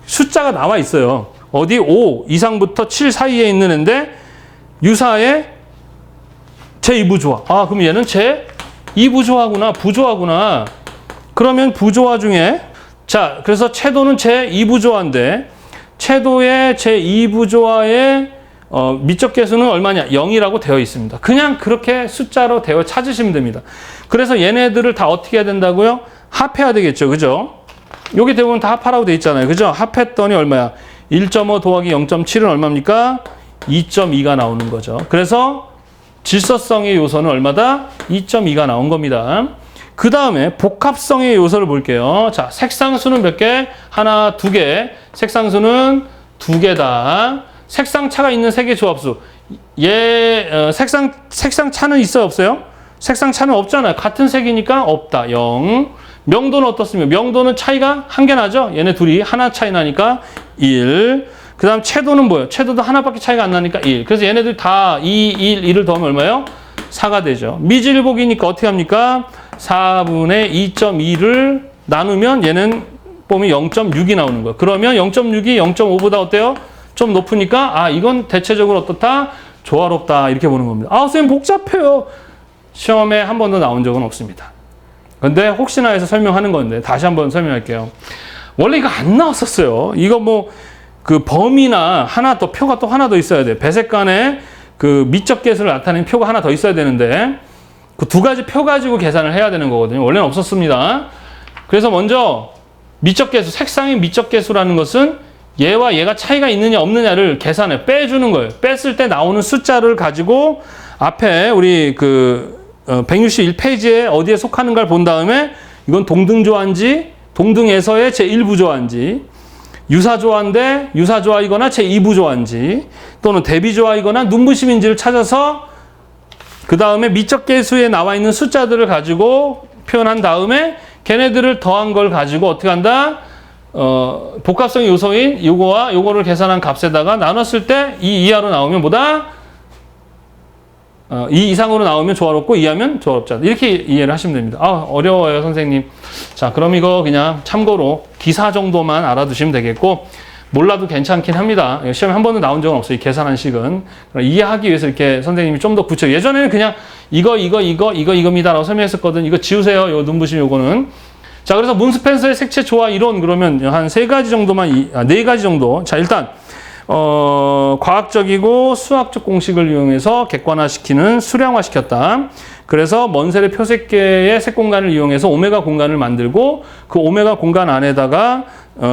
숫자가 나와 있어요. 어디 5 이상부터 7 사이에 있는 애인데 유사의 제2부조화. 그럼 얘는 제2부조화구나. 부조화구나. 그러면 부조화 중에 그래서 채도는 제2부조화인데 채도의 제2부조화의 미적 개수는 얼마냐? 0이라고 되어 있습니다. 그냥 그렇게 숫자로 되어 찾으시면 됩니다. 그래서 얘네들을 다 어떻게 해야 된다고요? 합해야 되겠죠. 그죠? 여기 대부분 다 합하라고 되어 있잖아요. 그죠? 합했더니 얼마야? 1.5 더하기 0.7은 얼마입니까? 2.2가 나오는 거죠. 그래서 질서성의 요소는 얼마다? 2.2가 나온 겁니다. 그 다음에 복합성의 요소를 볼게요. 자, 색상수는 몇 개? 하나, 두 개. 색상수는 두 개다. 색상차가 있는 세 개 조합수. 색상차는 있어요, 없어요? 색상차는 없잖아요. 같은 색이니까 없다. 0. 명도는 어떻습니까? 명도는 차이가 한 개 나죠? 얘네 둘이 하나 차이 나니까 1. 그 다음 채도는 뭐예요? 채도도 하나밖에 차이가 안 나니까 1. 그래서 얘네들 다 2, 1, 1을 더하면 얼마예요? 4가 되죠. 미질복이니까 어떻게 합니까? 4분의 2.2를 나누면 얘는 보면 0.6이 나오는 거예요. 그러면 0.6이 0.5보다 어때요? 좀 높으니까 이건 대체적으로 어떻다? 조화롭다. 이렇게 보는 겁니다. 선생님 복잡해요. 시험에 한 번도 나온 적은 없습니다. 근데 혹시나 해서 설명하는 건데 다시 한번 설명할게요. 원래 이거 안 나왔었어요. 이거 범위나 표가 또 하나 더 있어야 돼. 배색간에 미적 개수를 나타내는 표가 하나 더 있어야 되는데 그 두 가지 표 가지고 계산을 해야 되는 거거든요. 원래는 없었습니다. 그래서 먼저 미적 개수, 색상의 미적 개수라는 것은 얘와 얘가 차이가 있느냐 없느냐를 계산해 빼주는 거예요. 뺐을 때 나오는 숫자를 가지고 앞에 우리 161페이지에 어디에 속하는가를 본 다음에 이건 동등조화인지 동등에서의 제1부조화인지 유사조화인데 유사조화이거나 제2부조화인지 또는 대비조화이거나 눈부심인지를 찾아서 그 다음에 미적 개수에 나와 있는 숫자들을 가지고 표현한 다음에 걔네들을 더한 걸 가지고 어떻게 한다? 복합성 요소인 요거와 요거를 계산한 값에다가 나눴을 때 2 이하로 나오면 뭐다? 2 이상으로 나오면 조화롭고 2 하면 조화롭지 않다. 이렇게 이해를 하시면 됩니다. 어려워요, 선생님. 자, 그럼 이거 그냥 참고로 기사 정도만 알아두시면 되겠고 몰라도 괜찮긴 합니다. 시험에 한 번도 나온 적은 없어요. 이 계산한 식은. 이해하기 위해서 이렇게 선생님이 좀 더 구체적으로 예전에는 그냥 이겁니다라고 설명했었거든. 이거 지우세요. 요 눈부심 요거는. 자, 그래서 문스펜서의 색채 조화 이론 그러면 한 3가지 정도만 4가지 정도. 자, 일단 과학적이고 수학적 공식을 이용해서 객관화시키는 수량화시켰다. 그래서 먼셀의 표색계의 색 공간을 이용해서 오메가 공간을 만들고 그 오메가 공간 안에다가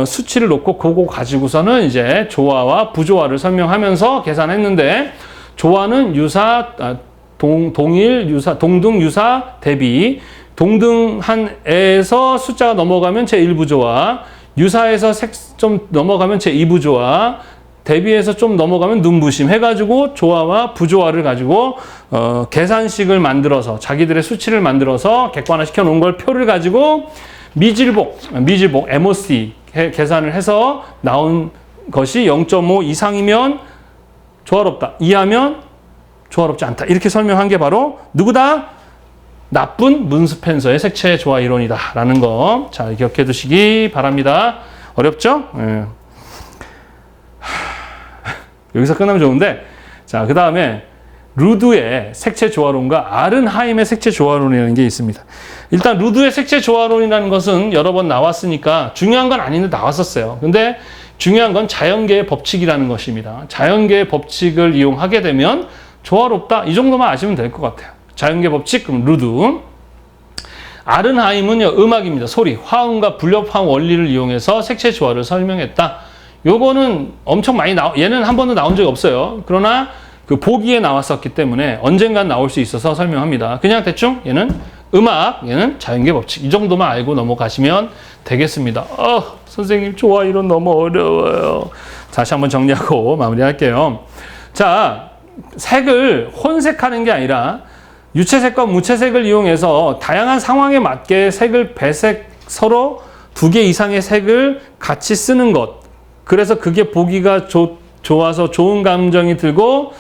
수치를 놓고 그거 가지고서는 이제 조화와 부조화를 설명하면서 계산했는데 조화는 동일 유사, 동등 유사 대비, 동등한 애에서 숫자가 넘어가면 제1부조화, 유사에서 색 좀 넘어가면 제2부조화, 대비해서 좀 넘어가면 눈부심 해가지고 조화와 부조화를 가지고 계산식을 만들어서 자기들의 수치를 만들어서 객관화시켜 놓은 걸 표를 가지고 미질복 MOC 계산을 해서 나온 것이 0.5 이상이면 조화롭다, 이하면 조화롭지 않다, 이렇게 설명한 게 바로 누구다? 나쁜 문스펜서의 색채 조화 이론이다 라는 거 잘 기억해 두시기 바랍니다. 어렵죠? 예. 여기서 끝나면 좋은데, 자, 그 다음에 루드의 색채 조화론과 아른하임의 색채 조화론이라는 게 있습니다. 일단 루드의 색채 조화론이라는 것은 여러 번 나왔으니까 중요한 건 아닌데 나왔었어요. 근데 중요한 건 자연계의 법칙이라는 것입니다. 자연계의 법칙을 이용하게 되면 조화롭다, 이 정도만 아시면 될 것 같아요. 자연계 법칙, 그럼 루드. 아른하임은요, 음악입니다. 소리, 화음과 불협화음 원리를 이용해서 색채 조화를 설명했다. 요거는 엄청 많이 얘는 한 번도 나온 적이 없어요. 그러나 그 보기에 나왔었기 때문에 언젠간 나올 수 있어서 설명합니다. 그냥 대충 얘는 음악, 얘는 자연계 법칙, 이 정도만 알고 넘어가시면 되겠습니다. 선생님 조화 이론 너무 어려워요. 다시 한번 정리하고 마무리할게요. 자, 색을 혼색하는 게 아니라 유채색과 무채색을 이용해서 다양한 상황에 맞게 색을 배색, 서로 2개 이상의 색을 같이 쓰는 것. 그래서 그게 보기가 좋아서 좋은 감정이 들고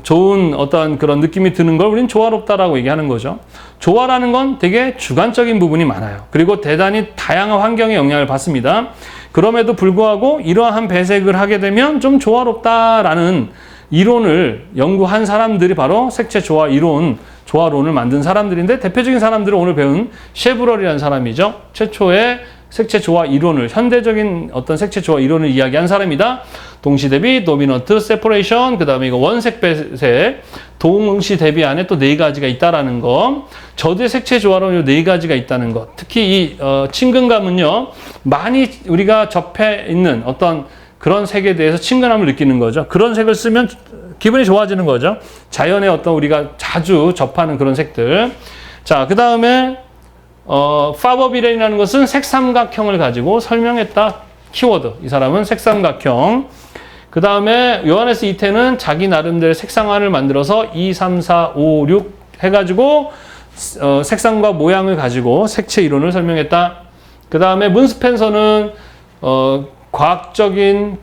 좋은 어떤 그런 느낌이 드는 걸 우리는 조화롭다라고 얘기하는 거죠. 조화라는 건 되게 주관적인 부분이 많아요. 그리고 대단히 다양한 환경에 영향을 받습니다. 그럼에도 불구하고 이러한 배색을 하게 되면 좀 조화롭다라는 이론을 연구한 사람들이 바로 색채 조화 이론, 조화론을 만든 사람들인데, 대표적인 사람들은 오늘 배운 셰브럴이라는 사람이죠. 최초의 색채 조화 이론을, 현대적인 어떤 색채 조화 이론을 이야기한 사람이다. 동시 대비, 도미넌트, 세퍼레이션, 그 다음에 이거 원색 배색, 동시 대비 안에 또 4가지가 있다라는 거. 저도의 색채 조화론 4가지가 있다는 것. 특히 이 친근감은요, 많이 우리가 접해 있는 어떤 그런 색에 대해서 친근함을 느끼는 거죠. 그런 색을 쓰면 기분이 좋아지는 거죠. 자연의 어떤 우리가 자주 접하는 그런 색들. 자, 그 다음에 파버비렌이라는 것은 색삼각형을 가지고 설명했다. 키워드. 이 사람은 색삼각형. 그 다음에 요하네스 이테는 자기 나름대로 색상화를 만들어서 2, 3, 4, 5, 6 해가지고 색상과 모양을 가지고 색채 이론을 설명했다. 그 다음에 문스펜서는 과학적인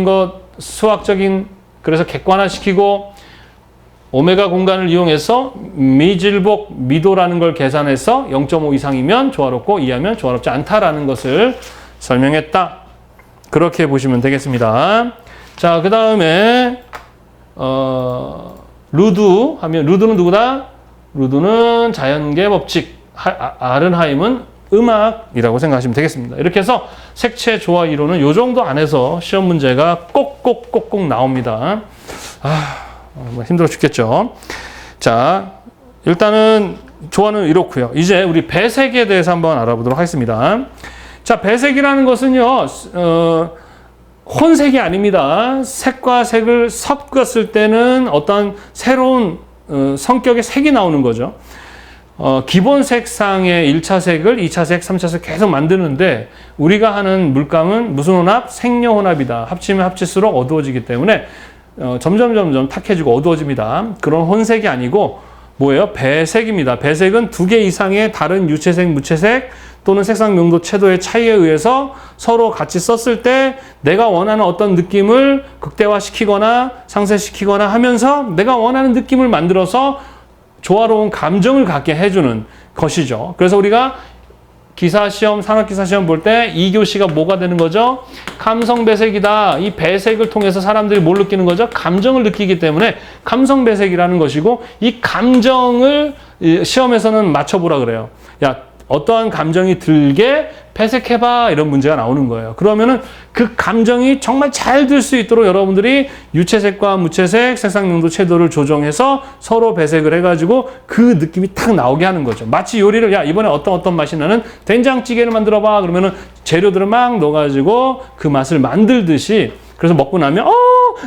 것, 수학적인, 그래서 객관화시키고 오메가 공간을 이용해서 미질복, 미도라는 걸 계산해서 0.5 이상이면 조화롭고 이하면 조화롭지 않다라는 것을 설명했다. 그렇게 보시면 되겠습니다. 자, 그 다음에 루드 하면, 루드는 누구다? 루드는 자연계 법칙, 아른하임은 음악이라고 생각하시면 되겠습니다. 이렇게 해서 색채 조화 이론은 요 정도 안에서 시험 문제가 꼭꼭 나옵니다. 힘들어 죽겠죠. 자, 일단은 조화는 이렇고요. 이제 우리 배색에 대해서 한번 알아보도록 하겠습니다. 자, 배색이라는 것은요, 혼색이 아닙니다. 색과 색을 섞었을 때는 어떤 새로운 성격의 색이 나오는 거죠. 기본 색상의 1차 색을 2차 색, 3차 색 계속 만드는데, 우리가 하는 물감은 무슨 혼합? 색료 혼합이다. 합치면 합칠수록 어두워지기 때문에 점점 탁해지고 어두워집니다. 그런 혼색이 아니고 뭐예요? 배색입니다. 배색은 2개 이상의 다른 유채색, 무채색 또는 색상 명도 채도의 차이에 의해서 서로 같이 썼을 때 내가 원하는 어떤 느낌을 극대화시키거나 상쇄시키거나 하면서 내가 원하는 느낌을 만들어서 조화로운 감정을 갖게 해주는 것이죠. 그래서 우리가 기사시험, 산업기사시험 볼 때 2교시가 뭐가 되는 거죠? 감성배색이다. 이 배색을 통해서 사람들이 뭘 느끼는 거죠? 감정을 느끼기 때문에 감성배색이라는 것이고, 이 감정을 시험에서는 맞춰보라 그래요. 야, 어떠한 감정이 들게 배색해봐, 이런 문제가 나오는 거예요. 그러면은 그 감정이 정말 잘 들 수 있도록 여러분들이 유채색과 무채색, 색상명도 채도를 조정해서 서로 배색을 해가지고 그 느낌이 탁 나오게 하는 거죠. 마치 요리를, 야, 이번에 어떤 맛이 나는 된장찌개를 만들어봐. 그러면은 재료들을 막 넣어가지고 그 맛을 만들듯이 그래서 먹고 나면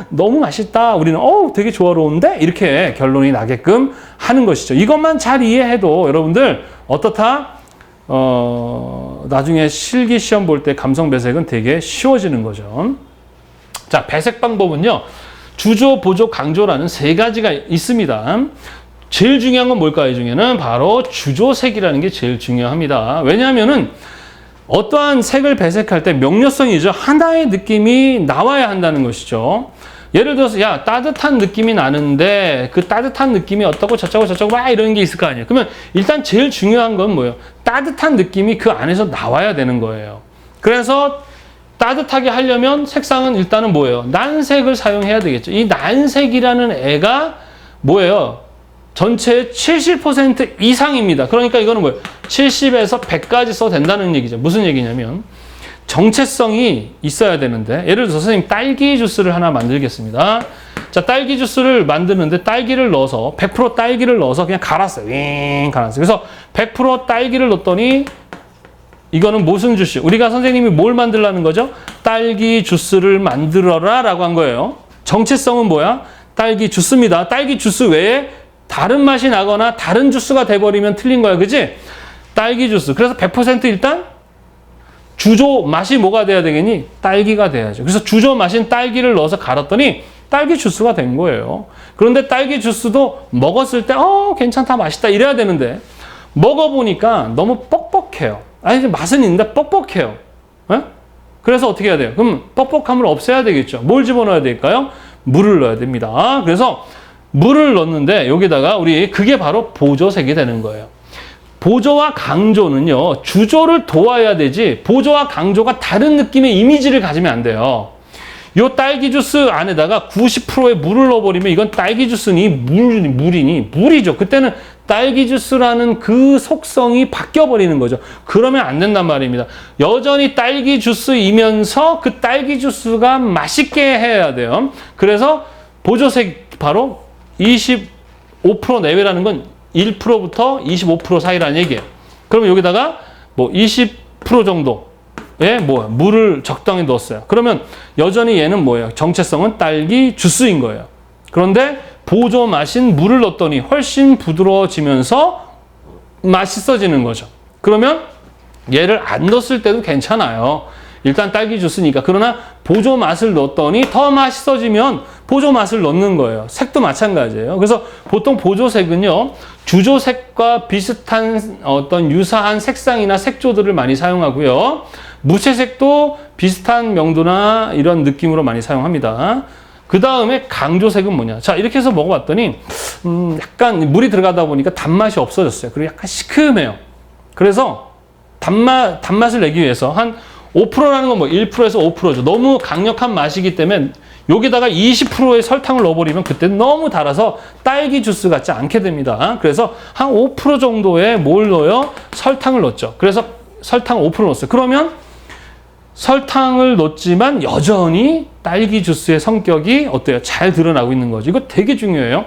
너무 맛있다. 우리는 되게 조화로운데 이렇게 결론이 나게끔 하는 것이죠. 이것만 잘 이해해도 여러분들 어떻다? 나중에 실기 시험 볼 때 감성 배색은 되게 쉬워지는 거죠. 자, 배색 방법은요. 주조, 보조, 강조라는 세 가지가 있습니다. 제일 중요한 건 뭘까요? 이 중에는 바로 주조색이라는 게 제일 중요합니다. 왜냐하면은 어떠한 색을 배색할 때 명료성이죠. 하나의 느낌이 나와야 한다는 것이죠. 예를 들어서 야 따뜻한 느낌이 나는데 그 따뜻한 느낌이 어떻고 저쩌고 막 이런 게 있을 거 아니에요. 그러면 일단 제일 중요한 건 뭐예요? 따뜻한 느낌이 그 안에서 나와야 되는 거예요. 그래서 따뜻하게 하려면 색상은 일단은 뭐예요? 난색을 사용해야 되겠죠. 이 난색이라는 애가 뭐예요? 전체의 70% 이상입니다. 그러니까 이거는 뭐예요? 70에서 100까지 써도 된다는 얘기죠. 무슨 얘기냐면 정체성이 있어야 되는데 예를 들어서 선생님 딸기 주스를 하나 만들겠습니다. 자, 딸기 주스를 만드는데 딸기를 넣어서 100% 딸기를 넣어서 그냥 갈았어요. 갈았어요. 그래서 100% 딸기를 넣었더니 이거는 무슨 주스? 우리가 선생님이 뭘 만들라는 거죠? 딸기 주스를 만들어라 라고 한 거예요. 정체성은 뭐야? 딸기 주스입니다. 딸기 주스 외에 다른 맛이 나거나 다른 주스가 돼버리면 틀린 거야. 그지? 딸기 주스. 그래서 100% 일단 주조 맛이 뭐가 돼야 되겠니? 딸기가 돼야죠. 그래서 주조 맛인 딸기를 넣어서 갈았더니 딸기 주스가 된 거예요. 그런데 딸기 주스도 먹었을 때 괜찮다 맛있다 이래야 되는데 먹어보니까 너무 뻑뻑해요. 아니 맛은 있는데 뻑뻑해요. 에? 그래서 어떻게 해야 돼요? 그럼 뻑뻑함을 없애야 되겠죠. 뭘 집어넣어야 될까요? 물을 넣어야 됩니다. 그래서 물을 넣는데 여기다가 그게 바로 보조색이 되는 거예요. 보조와 강조는요. 주조를 도와야 되지 보조와 강조가 다른 느낌의 이미지를 가지면 안 돼요. 요 딸기 주스 안에다가 90%의 물을 넣어버리면 이건 딸기 주스니 물이죠. 그때는 딸기 주스라는 그 속성이 바뀌어버리는 거죠. 그러면 안 된단 말입니다. 여전히 딸기 주스이면서 그 딸기 주스가 맛있게 해야 돼요. 그래서 보조색 바로 25% 내외라는 건 1%부터 25% 사이라는 얘기예요. 그러면 여기다가 뭐 20% 정도의 물을 적당히 넣었어요. 그러면 여전히 얘는 뭐예요? 정체성은 딸기 주스인 거예요. 그런데 보조 맛인 물을 넣었더니 훨씬 부드러워지면서 맛있어지는 거죠. 그러면 얘를 안 넣었을 때도 괜찮아요. 일단 딸기 주스니까. 그러나 보조 맛을 넣었더니 더 맛있어지면 보조 맛을 넣는 거예요. 색도 마찬가지예요. 그래서 보통 보조색은요, 주조색과 비슷한 어떤 유사한 색상이나 색조들을 많이 사용하고요. 무채색도 비슷한 명도나 이런 느낌으로 많이 사용합니다. 그 다음에 강조색은 뭐냐. 자, 이렇게 해서 먹어봤더니, 약간 물이 들어가다 보니까 단맛이 없어졌어요. 그리고 약간 시큼해요. 그래서 단맛을 내기 위해서 한 5%라는 건 1%에서 5%죠. 너무 강력한 맛이기 때문에 여기다가 20%의 설탕을 넣어버리면 그때는 너무 달아서 딸기 주스 같지 않게 됩니다. 그래서 한 5% 정도의 뭘 넣어요? 설탕을 넣었죠. 그래서 설탕을 5% 넣었어요. 그러면 설탕을 넣었지만 여전히 딸기 주스의 성격이 어때요? 잘 드러나고 있는 거죠. 이거 되게 중요해요.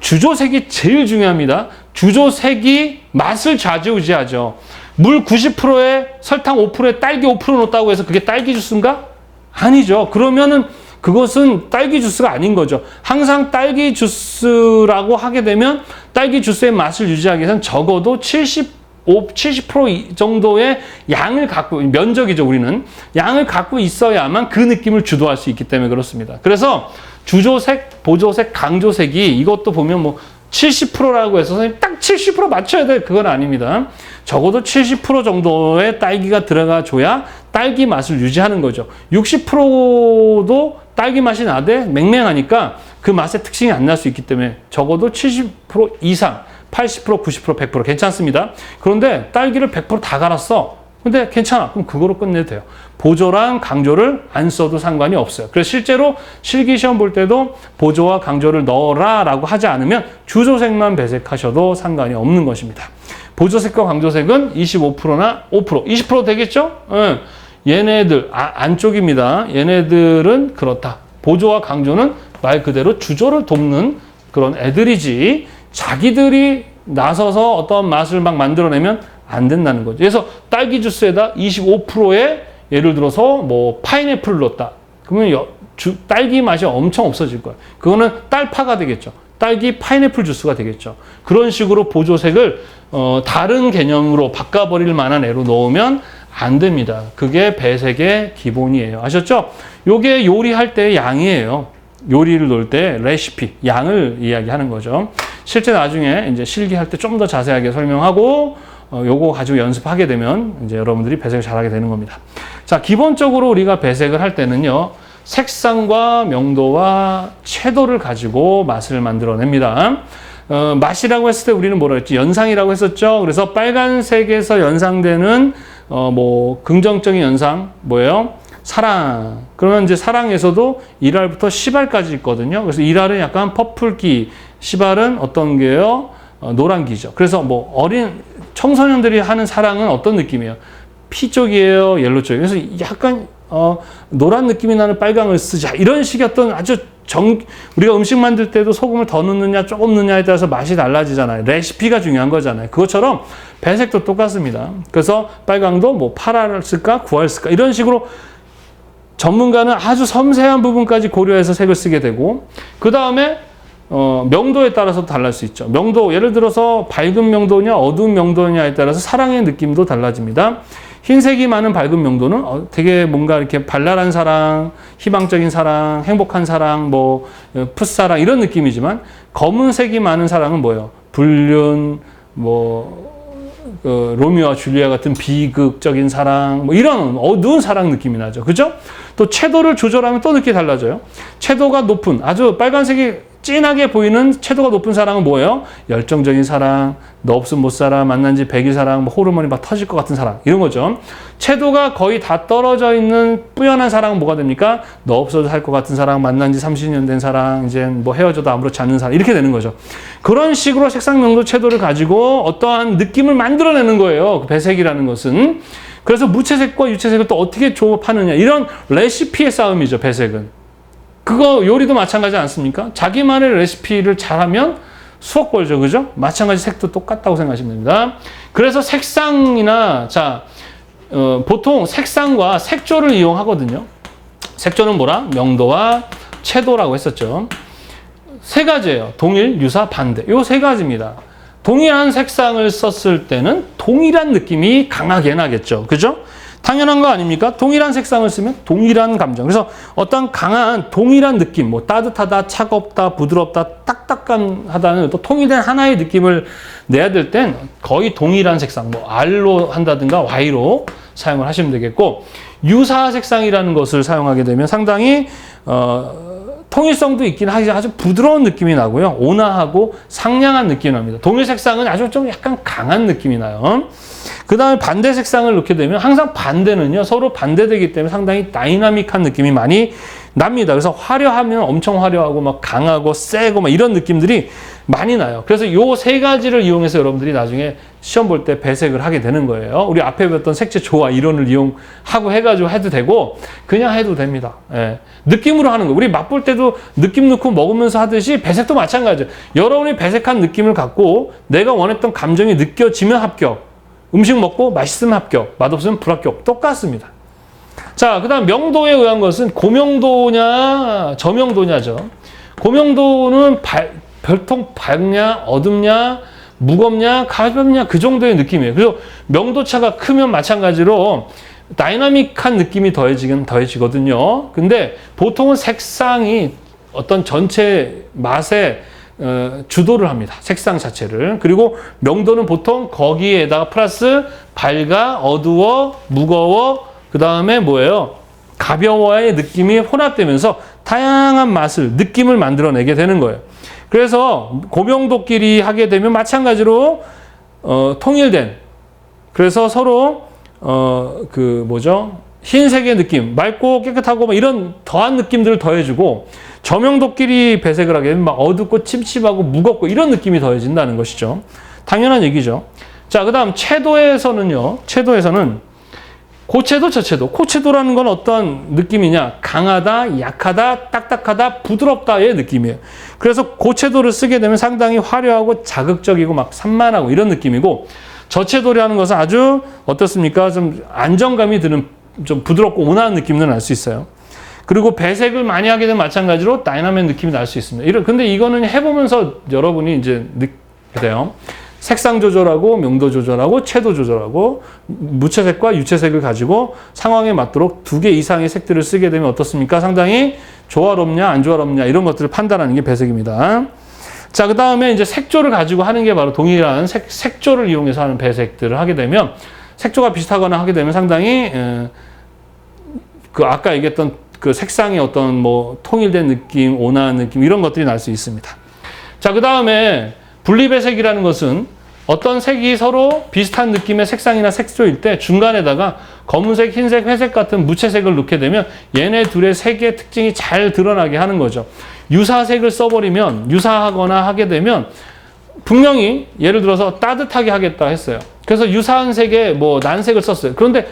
주조색이 제일 중요합니다. 주조색이 맛을 좌지우지하죠. 물 90%에 설탕 5%에 딸기 5% 넣었다고 해서 그게 딸기 주스인가? 아니죠. 그러면은 그것은 딸기 주스가 아닌 거죠. 항상 딸기 주스라고 하게 되면 딸기 주스의 맛을 유지하기 위해서는 적어도 70% 정도의 양을 갖고, 면적이죠, 우리는. 양을 갖고 있어야만 그 느낌을 주도할 수 있기 때문에 그렇습니다. 그래서 주조색, 보조색, 강조색이 이것도 보면 70%라고 해서 선생님 딱 70% 맞춰야 돼. 그건 아닙니다. 적어도 70% 정도의 딸기가 들어가줘야 딸기 맛을 유지하는 거죠. 60%도 딸기 맛이 나되 맹맹하니까 그 맛의 특징이 안 날 수 있기 때문에 적어도 70% 이상, 80%, 90%, 100% 괜찮습니다. 그런데 딸기를 100% 다 갈았어. 근데 괜찮아. 그럼 그거로 끝내도 돼요. 보조랑 강조를 안 써도 상관이 없어요. 그래서 실제로 실기시험 볼 때도 보조와 강조를 넣어라 라고 하지 않으면 주조색만 배색하셔도 상관이 없는 것입니다. 보조색과 강조색은 25%나 5%, 20% 되겠죠? 얘네들, 안쪽입니다. 얘네들은 그렇다. 보조와 강조는 말 그대로 주조를 돕는 그런 애들이지 자기들이 나서서 어떤 맛을 막 만들어내면 안 된다는 거죠. 그래서 딸기 주스에다 25%의 예를 들어서 파인애플을 넣었다. 그러면 딸기 맛이 엄청 없어질 거예요. 그거는 딸파가 되겠죠. 딸기 파인애플 주스가 되겠죠. 그런 식으로 보조색을 다른 개념으로 바꿔버릴 만한 애로 넣으면 안 됩니다. 그게 배색의 기본이에요. 아셨죠? 요게 요리할 때의 양이에요. 요리를 놓을 때 레시피, 양을 이야기하는 거죠. 실제 나중에 이제 실기할 때 좀 더 자세하게 설명하고 요거 가지고 연습하게 되면 이제 여러분들이 배색을 잘하게 되는 겁니다. 자, 기본적으로 우리가 배색을 할 때는요. 색상과 명도와 채도를 가지고 맛을 만들어냅니다. 맛이라고 했을 때 우리는 뭐라 했지? 연상이라고 했었죠. 그래서 빨간색에서 연상되는 긍정적인 연상 뭐예요? 사랑. 그러면 이제 사랑에서도 1알부터 10알까지 있거든요. 그래서 1알은 약간 퍼플기, 10알은 어떤 게요? 노란기죠. 그래서 어린 청소년들이 하는 사랑은 어떤 느낌이에요? 피 쪽이에요? 옐로 쪽이에요? 그래서 약간 노란 느낌이 나는 빨강을 쓰자. 이런 식의 어떤 아주 우리가 음식 만들 때도 소금을 더 넣느냐 조금 넣느냐에 따라서 맛이 달라지잖아요. 레시피가 중요한 거잖아요. 그것처럼 배색도 똑같습니다. 그래서 빨강도 8알 쓸까 9알 쓸까 이런 식으로 전문가는 아주 섬세한 부분까지 고려해서 색을 쓰게 되고 그 다음에 명도에 따라서 달라질 수 있죠. 명도 예를 들어서 밝은 명도냐 어두운 명도냐에 따라서 사랑의 느낌도 달라집니다. 흰색이 많은 밝은 명도는 되게 뭔가 이렇게 발랄한 사랑, 희망적인 사랑, 행복한 사랑, 풋사랑 이런 느낌이지만 검은색이 많은 사랑은 뭐예요? 불륜, 로미오와 줄리아 같은 비극적인 사랑, 이런 어두운 사랑 느낌이 나죠. 그죠? 또 채도를 조절하면 또 느낌이 달라져요. 채도가 높은, 아주 빨간색이 진하게 보이는 채도가 높은 사랑은 뭐예요? 열정적인 사랑, 너 없으면 못 살아, 만난 지 100일 사랑, 호르몬이 막 터질 것 같은 사랑, 이런 거죠. 채도가 거의 다 떨어져 있는 뿌연한 사랑은 뭐가 됩니까? 너 없어도 살 것 같은 사랑, 만난 지 30년 된 사랑, 이제 헤어져도 아무렇지 않는 사랑, 이렇게 되는 거죠. 그런 식으로 색상, 명도, 채도를 가지고 어떠한 느낌을 만들어내는 거예요. 그 배색이라는 것은. 그래서 무채색과 유채색을 또 어떻게 조합하느냐, 이런 레시피의 싸움이죠, 배색은. 그거 요리도 마찬가지 않습니까? 자기만의 레시피를 잘하면 수억 벌죠. 그죠? 마찬가지 색도 똑같다고 생각하시면 됩니다. 그래서 색상이나 보통 색상과 색조를 이용하거든요. 색조는 뭐라? 명도와 채도라고 했었죠. 세 가지예요. 동일, 유사, 반대. 요 세 가지입니다. 동일한 색상을 썼을 때는 동일한 느낌이 강하게 나겠죠. 그죠? 당연한 거 아닙니까? 동일한 색상을 쓰면 동일한 감정. 그래서 어떤 강한 동일한 느낌, 따뜻하다, 차갑다, 부드럽다, 딱딱하다는 또 통일된 하나의 느낌을 내야 될 땐 거의 동일한 색상, R로 한다든가 Y로 사용을 하시면 되겠고, 유사 색상이라는 것을 사용하게 되면 상당히 통일성도 있긴 하지만 아주 부드러운 느낌이 나고요. 온화하고 상냥한 느낌이 납니다. 동일 색상은 아주 좀 약간 강한 느낌이 나요. 그 다음에 반대 색상을 넣게 되면 항상 반대는요, 서로 반대되기 때문에 상당히 다이나믹한 느낌이 많이 납니다. 그래서 화려하면 엄청 화려하고 막 강하고 세고 막 이런 느낌들이 많이 나요. 그래서 요 세 가지를 이용해서 여러분들이 나중에 시험 볼 때 배색을 하게 되는 거예요. 우리 앞에 배웠던 색채 조화 이론을 이용하고 해가지고 해도 되고 그냥 해도 됩니다. 예. 느낌으로 하는 거. 우리 맛볼 때도 느낌 넣고 먹으면서 하듯이 배색도 마찬가지예요. 여러분이 배색한 느낌을 갖고 내가 원했던 감정이 느껴지면 합격. 음식 먹고 맛있으면 합격. 맛없으면 불합격. 똑같습니다. 자, 그 다음 명도에 의한 것은 고명도냐 저명도냐죠. 고명도는 별통 밝냐 어둡냐 무겁냐 가볍냐 그 정도의 느낌이에요. 그래서 명도차가 크면 마찬가지로 다이나믹한 느낌이 더해지거든요. 근데 보통은 색상이 어떤 전체 맛에 주도를 합니다. 색상 자체를. 그리고 명도는 보통 거기에다가 플러스 밝아, 어두워, 무거워, 그 다음에 뭐예요? 가벼워의 느낌이 혼합되면서 다양한 맛을, 느낌을 만들어내게 되는 거예요. 그래서 고명도끼리 하게 되면 마찬가지로 통일된, 그래서 서로 흰색의 느낌, 맑고 깨끗하고 막 이런 더한 느낌들을 더해주고, 저명도끼리 배색을 하게 되면 막 어둡고 침침하고 무겁고 이런 느낌이 더해진다는 것이죠. 당연한 얘기죠. 자, 그 다음 채도에서는요. 채도에서는 고채도, 저채도. 고채도라는 건 어떤 느낌이냐? 강하다, 약하다, 딱딱하다, 부드럽다의 느낌이에요. 그래서 고채도를 쓰게 되면 상당히 화려하고 자극적이고 막 산만하고 이런 느낌이고, 저채도라는 것은 아주 어떻습니까? 좀 안정감이 드는 좀 부드럽고 온화한 느낌을 알 수 있어요. 그리고 배색을 많이 하게 되면 마찬가지로 다이나믹 느낌이 날 수 있습니다. 근데 이거는 해보면서 여러분이 이제 느끼게 돼요. 색상 조절하고 명도 조절하고 채도 조절하고 무채색과 유채색을 가지고 상황에 맞도록 2개 이상의 색들을 쓰게 되면 어떻습니까? 상당히 조화롭냐 안 조화롭냐 이런 것들을 판단하는 게 배색입니다. 자, 그 다음에 이제 색조를 가지고 하는 게 바로 동일한 색조를 이용해서 하는 배색들을 하게 되면 색조가 비슷하거나 하게 되면 상당히 그 아까 얘기했던 그 색상의 어떤 뭐 통일된 느낌, 온화한 느낌 이런 것들이 날 수 있습니다. 자, 그 다음에 분리배색이라는 것은 어떤 색이 서로 비슷한 느낌의 색상이나 색조일 때 중간에다가 검은색, 흰색, 회색 같은 무채색을 넣게 되면 얘네 둘의 색의 특징이 잘 드러나게 하는 거죠. 유사색을 써버리면 유사하거나 하게 되면 분명히 예를 들어서 따뜻하게 하겠다 했어요. 그래서 유사한 색의 뭐 난색을 썼어요. 그런데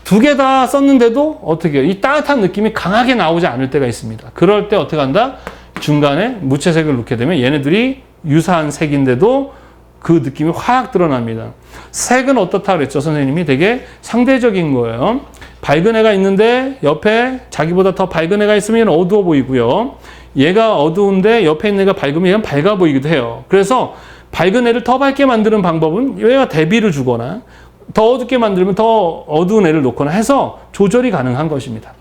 2개 다 썼는데도 어떻게 해요? 이 따뜻한 느낌이 강하게 나오지 않을 때가 있습니다. 그럴 때 어떻게 한다? 중간에 무채색을 넣게 되면 얘네들이 유사한 색인데도 그 느낌이 확 드러납니다. 색은 어떻다 그랬죠? 선생님이 되게 상대적인 거예요. 밝은 애가 있는데 옆에 자기보다 더 밝은 애가 있으면 어두워 보이고요. 얘가 어두운데 옆에 있는 애가 밝으면 얘는 밝아 보이기도 해요. 그래서 밝은 애를 더 밝게 만드는 방법은 얘가 대비를 주거나 더 어둡게 만들면 더 어두운 애를 놓거나 해서 조절이 가능한 것입니다.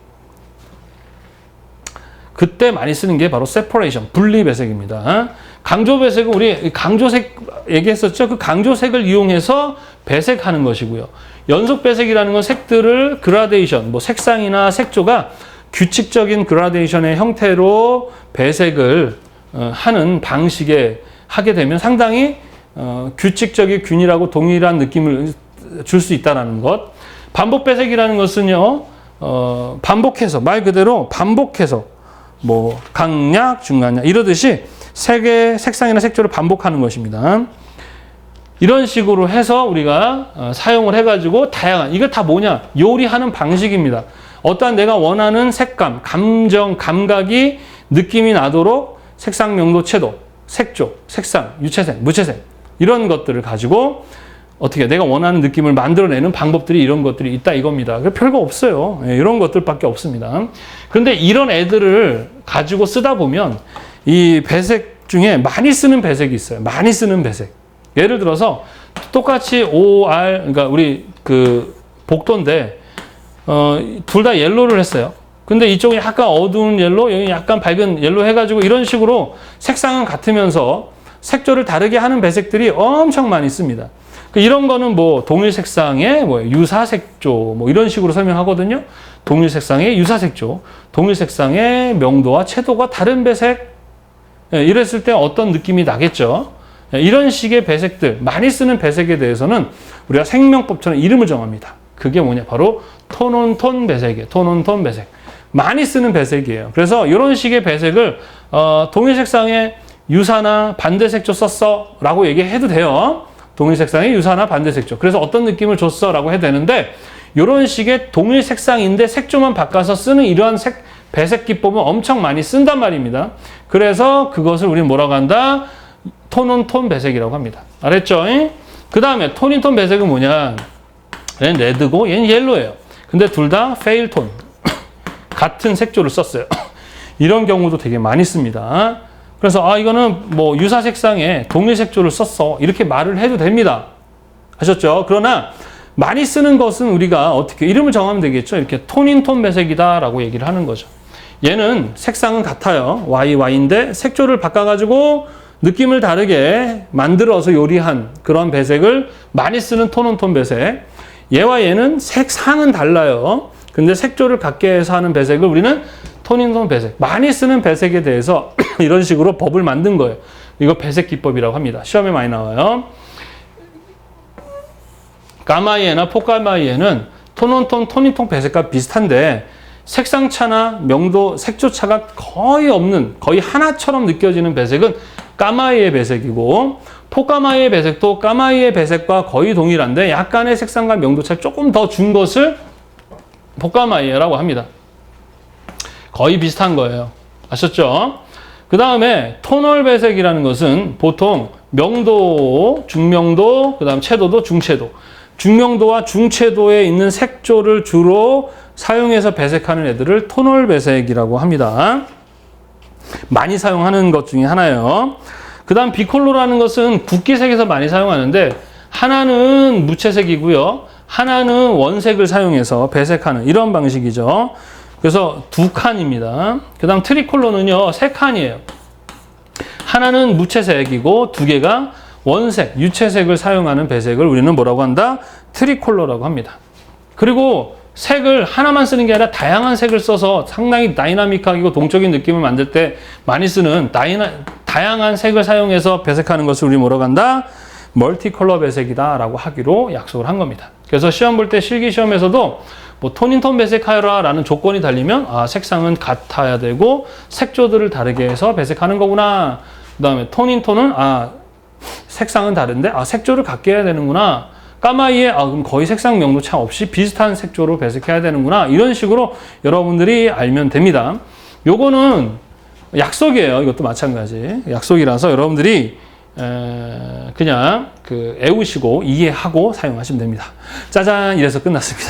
그때 많이 쓰는 게 바로 세퍼레이션, 분리 배색입니다. 강조 배색은 우리 강조색 얘기했었죠. 그 강조색을 이용해서 배색하는 것이고요. 연속 배색이라는 건 색들을 그라데이션, 뭐 색상이나 색조가 규칙적인 그라데이션의 형태로 배색을 하는 방식에 하게 되면 상당히 규칙적인 균일하고 동일한 느낌을 줄 수 있다는 것. 반복 배색이라는 것은요, 반복해서 말 그대로 반복해서 뭐 강약, 중간약 이러듯이 색의 색상이나 색조를 반복하는 것입니다. 이런 식으로 해서 우리가 사용을 해가지고 다양한 이거 다 뭐냐? 요리하는 방식입니다. 어떠한 내가 원하는 색감, 감정, 감각이 느낌이 나도록 색상, 명도, 채도, 색조, 색상, 유채색, 무채색 이런 것들을 가지고 어떻게 내가 원하는 느낌을 만들어내는 방법들이 이런 것들이 있다 이겁니다. 별거 없어요. 이런 것들밖에 없습니다. 그런데 이런 애들을 가지고 쓰다 보면 이 배색 중에 많이 쓰는 배색이 있어요. 많이 쓰는 배색. 예를 들어서 똑같이 OR, 그러니까 우리 그 복도인데 둘 다 옐로우를 했어요. 근데 이쪽이 약간 어두운 옐로우, 여기 약간 밝은 옐로우 해가지고 이런 식으로 색상은 같으면서 색조를 다르게 하는 배색들이 엄청 많이 씁니다. 이런 거는 뭐 동일 색상의 뭐 유사색조 뭐 이런 식으로 설명하거든요. 동일 색상의 유사색조, 동일 색상의 명도와 채도가 다른 배색 이랬을 때 어떤 느낌이 나겠죠. 이런 식의 배색들, 많이 쓰는 배색에 대해서는 우리가 생명법처럼 이름을 정합니다. 그게 뭐냐? 바로 톤온톤 배색이에요. 톤온톤 배색. 많이 쓰는 배색이에요. 그래서 이런 식의 배색을 동일 색상의 유사나 반대 색조 썼어 라고 얘기해도 돼요. 동일 색상의 유사나 반대 색조. 그래서 어떤 느낌을 줬어 라고 해도 되는데 이런 식의 동일 색상인데 색조만 바꿔서 쓰는 이러한 배색 기법은 엄청 많이 쓴단 말입니다. 그래서 그것을 우리는 뭐라고 한다? 톤온톤 배색이라고 합니다. 알았죠? 그 다음에 톤인톤 배색은 뭐냐? 얘는 레드고 얘는 옐로예요. 근데 둘 다 페일 톤. 같은 색조를 썼어요. 이런 경우도 되게 많이 씁니다. 그래서 이거는 뭐 유사 색상에 동일 색조를 썼어. 이렇게 말을 해도 됩니다. 아셨죠? 그러나 많이 쓰는 것은 우리가 어떻게 이름을 정하면 되겠죠. 이렇게 톤인톤 배색이다 라고 얘기를 하는 거죠. 얘는 색상은 같아요. YY인데 색조를 바꿔가지고 느낌을 다르게 만들어서 요리한 그런 배색을 많이 쓰는 톤온톤 배색. 얘와 얘는 색상은 달라요. 근데 색조를 같게 해서 하는 배색을 우리는 톤인톤 배색. 많이 쓰는 배색에 대해서 이런 식으로 법을 만든 거예요. 이거 배색 기법이라고 합니다. 시험에 많이 나와요. 가마이에나 포가마이에는 톤온톤, 톤인톤 배색과 비슷한데 색상 차나 명도, 색조 차가 거의 없는, 거의 하나처럼 느껴지는 배색은 까마이의 배색이고 포까마이의 배색도 까마이의 배색과 거의 동일한데 약간의 색상과 명도 차를 조금 더 준 것을 포까마이라고 합니다. 거의 비슷한 거예요. 아셨죠? 그 다음에 토널 배색이라는 것은 보통 명도, 중명도, 그 다음 채도도 중채도 중명도와 중채도에 있는 색조를 주로 사용해서 배색하는 애들을 톤홀 배색이라고 합니다. 많이 사용하는 것 중에 하나예요. 그 다음 비컬러라는 것은 국기색에서 많이 사용하는데 하나는 무채색이고요. 하나는 원색을 사용해서 배색하는 이런 방식이죠. 그래서 두 칸입니다. 그 다음 트리콜러는요, 세 칸이에요. 하나는 무채색이고 두 개가 원색, 유채색을 사용하는 배색을 우리는 뭐라고 한다? 트리콜러라고 합니다. 그리고 색을 하나만 쓰는 게 아니라 다양한 색을 써서 상당히 다이나믹하고 동적인 느낌을 만들 때 많이 쓰는 다양한 색을 사용해서 배색하는 것을 우리 뭐라고 한다? 멀티컬러 배색이다 라고 하기로 약속을 한 겁니다. 그래서 시험 볼 때 실기시험에서도 뭐 톤인톤 배색하여라 라는 조건이 달리면 색상은 같아야 되고 색조들을 다르게 해서 배색하는 거구나. 그 다음에 톤인톤은 색상은 다른데 색조를 같게 해야 되는구나. 까마이에 그럼 거의 색상 명도 차 없이 비슷한 색조로 배색해야 되는구나. 이런 식으로 여러분들이 알면 됩니다. 요거는 약속이에요. 이것도 마찬가지. 약속이라서 여러분들이 그냥 애우시고 이해하고 사용하시면 됩니다. 짜잔, 이래서 끝났습니다.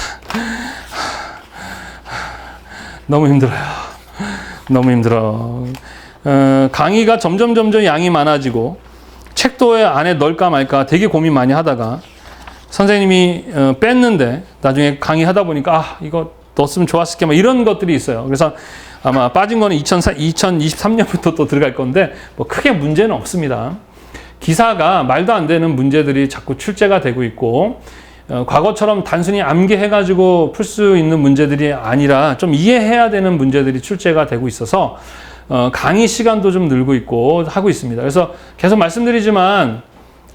너무 힘들어요. 너무 힘들어. 강의가 점점 양이 많아지고 책도 안에 넣을까 말까 되게 고민 많이 하다가 선생님이 뺐는데 나중에 강의하다 보니까 이거 넣었으면 좋았을 게 막 이런 것들이 있어요. 그래서 아마 빠진 거는 2023년부터 또 들어갈 건데 뭐 크게 문제는 없습니다. 기사가 말도 안 되는 문제들이 자꾸 출제가 되고 있고 과거처럼 단순히 암기해가지고 풀 수 있는 문제들이 아니라 좀 이해해야 되는 문제들이 출제가 되고 있어서 강의 시간도 좀 늘고 있고 하고 있습니다. 그래서 계속 말씀드리지만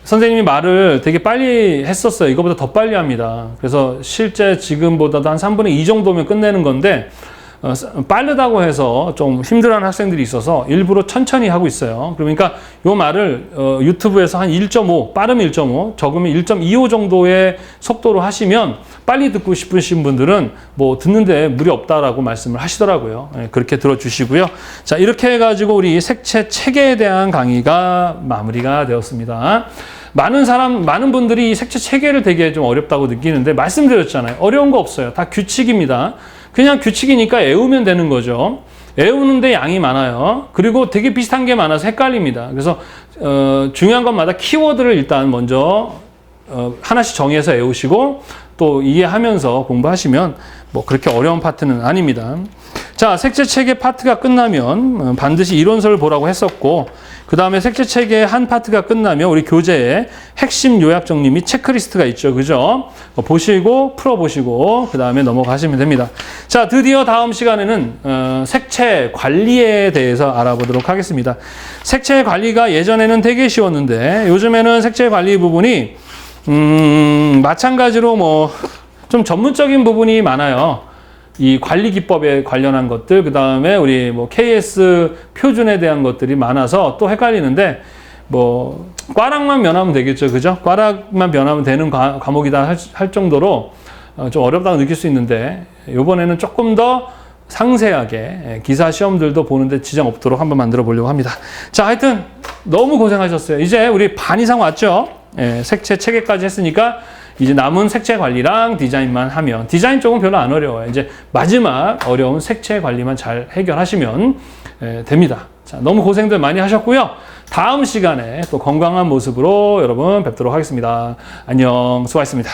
선생님이 말을 되게 빨리 했었어요. 이거보다 더 빨리 합니다. 그래서 실제 지금보다도 한 3분의 2 정도면 끝내는 건데 빠르다고 해서 좀 힘들어하는 학생들이 있어서 일부러 천천히 하고 있어요. 그러니까 요 말을 유튜브에서 한 1.5, 빠르면 1.5, 적으면 1.25 정도의 속도로 하시면 빨리 듣고 싶으신 분들은 뭐 듣는데 무리 없다라고 말씀을 하시더라고요. 그렇게 들어주시고요. 자, 이렇게 해가지고 우리 색채 체계에 대한 강의가 마무리가 되었습니다. 많은 분들이 이 색채 체계를 되게 좀 어렵다고 느끼는데 말씀드렸잖아요. 어려운 거 없어요. 다 규칙입니다. 그냥 규칙이니까 외우면 되는 거죠. 외우는데 양이 많아요. 그리고 되게 비슷한 게 많아서 헷갈립니다. 그래서 중요한 것마다 키워드를 일단 먼저 하나씩 정해서 외우시고 또 이해하면서 공부하시면 뭐 그렇게 어려운 파트는 아닙니다. 자, 색채 체계 파트가 끝나면 반드시 이론서를 보라고 했었고 그 다음에 색채 체계 한 파트가 끝나면 우리 교재에 핵심 요약 정리 및 체크리스트가 있죠. 그죠? 보시고 풀어보시고 그 다음에 넘어가시면 됩니다. 자, 드디어 다음 시간에는 색채 관리에 대해서 알아보도록 하겠습니다. 색채 관리가 예전에는 되게 쉬웠는데 요즘에는 색채 관리 부분이 마찬가지로 뭐 좀 전문적인 부분이 많아요. 이 관리 기법에 관련한 것들, 그 다음에 우리 뭐 KS 표준에 대한 것들이 많아서 또 헷갈리는데, 뭐, 꽈락만 면하면 되겠죠. 그죠? 꽈락만 면하면 되는 과목이다 할 정도로 좀 어렵다고 느낄 수 있는데, 요번에는 조금 더 상세하게 기사 시험들도 보는데 지장 없도록 한번 만들어 보려고 합니다. 자, 하여튼 너무 고생하셨어요. 이제 우리 반 이상 왔죠? 색채 체계까지 했으니까 이제 남은 색채 관리랑 디자인만 하면, 디자인 쪽은 별로 안 어려워요. 이제 마지막 어려운 색채 관리만 잘 해결하시면 됩니다. 자, 너무 고생들 많이 하셨고요. 다음 시간에 또 건강한 모습으로 여러분 뵙도록 하겠습니다. 안녕, 수고하셨습니다.